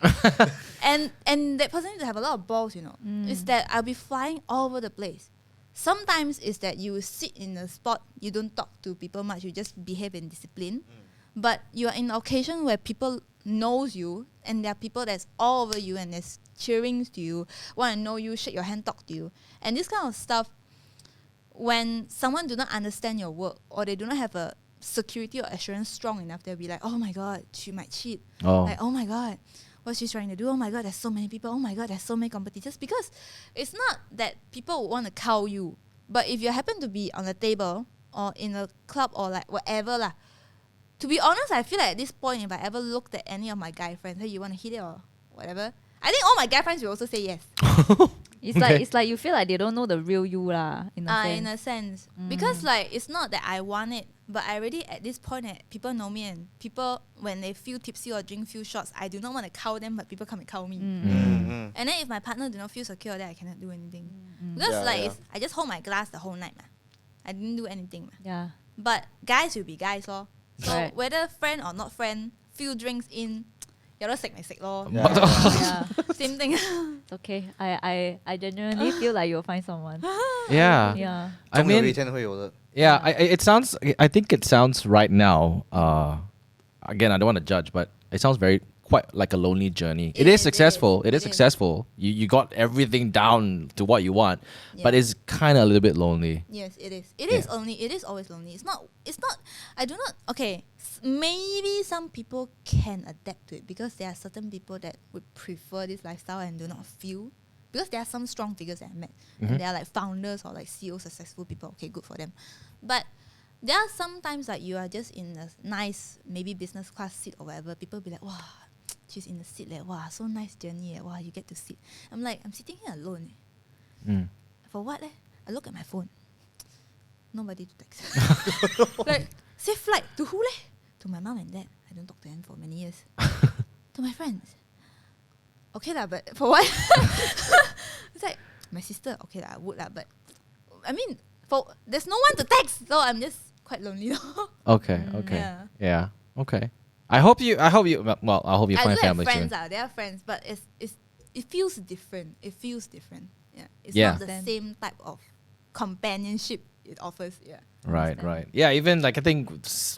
and that person needs to have a lot of balls, you know. It's that I'll be flying all over the place. Sometimes it's that you sit in a spot, you don't talk to people much, you just behave in discipline. But you are in an occasion where people knows you, and there are people that's all over you and that's cheering to you, want to know you, shake your hand, talk to you. And this kind of stuff, when someone do not understand your work, or they do not have a security or assurance strong enough, they'll be like, oh my God, she might cheat. Like, oh my God, what's she trying to do? Oh my God, there's so many people. Oh my God, there's so many competitors. Because it's not that people would want to cow you, but if you happen to be on a table or in a club or like whatever lah, to be honest, I feel like at this point, if I ever looked at any of my guy friends, hey, you want to hit it or whatever, I think all my guy friends will also say yes. It's like you feel like they don't know the real you lah, in a sense. Because like it's not that I want it, but I already at this point people know me, and people when they feel tipsy or drink few shots, I do not want to cow them, but people come and cow me. And then if my partner do not feel secure, then I cannot do anything. Because I just hold my glass the whole night, I didn't do anything. Yeah. But guys will be guys lor. So Right. whether friend or not friend, few drinks in, you're sick, my sick lor. Yeah. Same thing. It's okay. I genuinely feel like you'll find someone. Yeah. Yeah. I mean, 终有一天会有的。 yeah, I think it sounds right now, again, I don't want to judge, but it sounds quite like a lonely journey. It is successful. It is successful. You got everything down to what you want, but it's kind of a little bit lonely. Yes, it is. It is always lonely. It's not, I do not, okay, maybe some people can adapt to it because there are certain people that would prefer this lifestyle and do not feel, because there are some strong figures that I met, and they are like founders or like CEO successful people. Okay, good for them. But there are sometimes like you are just in a nice, maybe business class seat or whatever, people be like, wow, she's in the seat, like, wow, so nice journey, wow, you get to sit. I'm like, I'm sitting here alone. For what? I look at my phone. Nobody to text. Like, say flight to who? To my mom and dad. I don't talk to them for many years. To my friends. Okay lah, but for what? It's like, my sister, okay lah, I would lah, but I mean, there's no one to text, so I'm just quite lonely. Okay. Yeah. Okay. I hope you find family soon. They are friends, but it feels different. Yeah. It's Yeah. not the same type of companionship it offers. Yeah. Right. Yeah, even like I think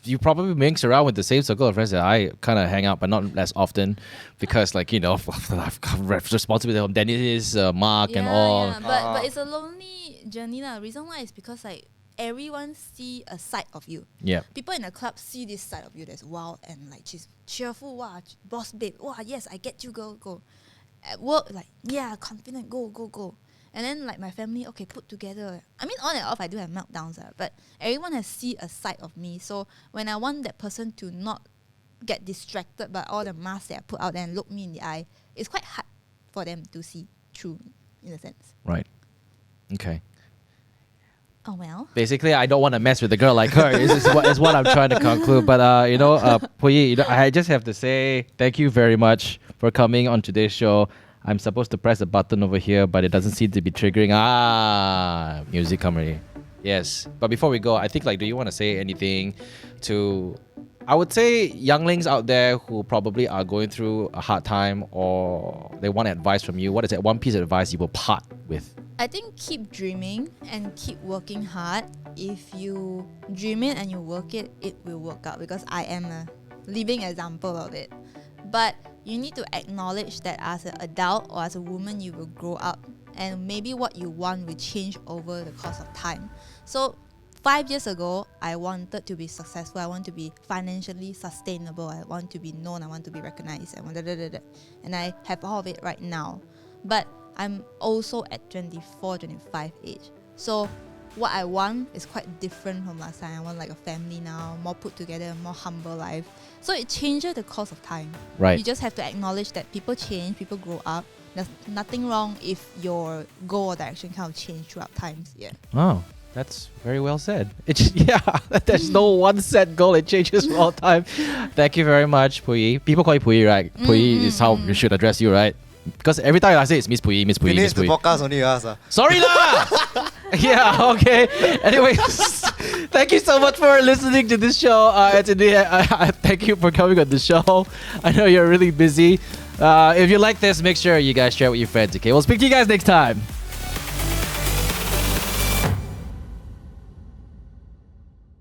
you probably mix around with the same circle of friends that I kind of hang out, but not as often because like, you know, I've got responsibility of Dennis, Mark and all. Yeah. But it's a lonely journey. The reason why is because like everyone see a side of you. Yeah. People in the club see this side of you that's wild and like she's cheerful, wow, boss babe, wow, yes, I get you, go. At work, like, yeah, confident, go. And then like my family, okay, put together. I mean, on and off, I do have meltdowns, but everyone has see a side of me. So when I want that person to not get distracted by all the masks that I put out there and look me in the eye, it's quite hard for them to see through me, in a sense. Right. Okay. Oh well. Basically, I don't want to mess with a girl like her. is what I'm trying to conclude. But Puiyi, I just have to say thank you very much for coming on today's show. I'm supposed to press a button over here, but it doesn't seem to be triggering. Music coming. Yes. But before we go, I think do you want to say anything to, I would say, younglings out there who probably are going through a hard time or they want advice from you? What is that one piece of advice you will part with? I think keep dreaming and keep working hard. If you dream it and you work it, it will work out, because I am a living example of it. But you need to acknowledge that as an adult or as a woman, you will grow up, and maybe what you want will change over the course of time. So 5 years ago, I wanted to be successful. I want to be financially sustainable. I want to be known. I want to be recognized. And I have all of it right now. But I'm also at 24, 25 age. So what I want is quite different from last time. I want like a family now, more put together, more humble life. So it changes the course of time. Right. You just have to acknowledge that people change, people grow up. There's nothing wrong if your goal or direction kind of change throughout times. Yeah. Oh, That's very well said. There's no one set goal. It changes all time. Thank you very much, Puiyi. People call you Puiyi, right? Puiyi is how you should address you, right? Because every time I say it's Ms Puiyi, Ms Puiyi, Finish Ms the Puiyi. podcast only us. Sorry lah! Yeah, okay. Anyways, thank you so much for listening to this show. Thank you for coming on the show. I know you're really busy. If you like this, make sure you guys share it with your friends, okay? We'll speak to you guys next time.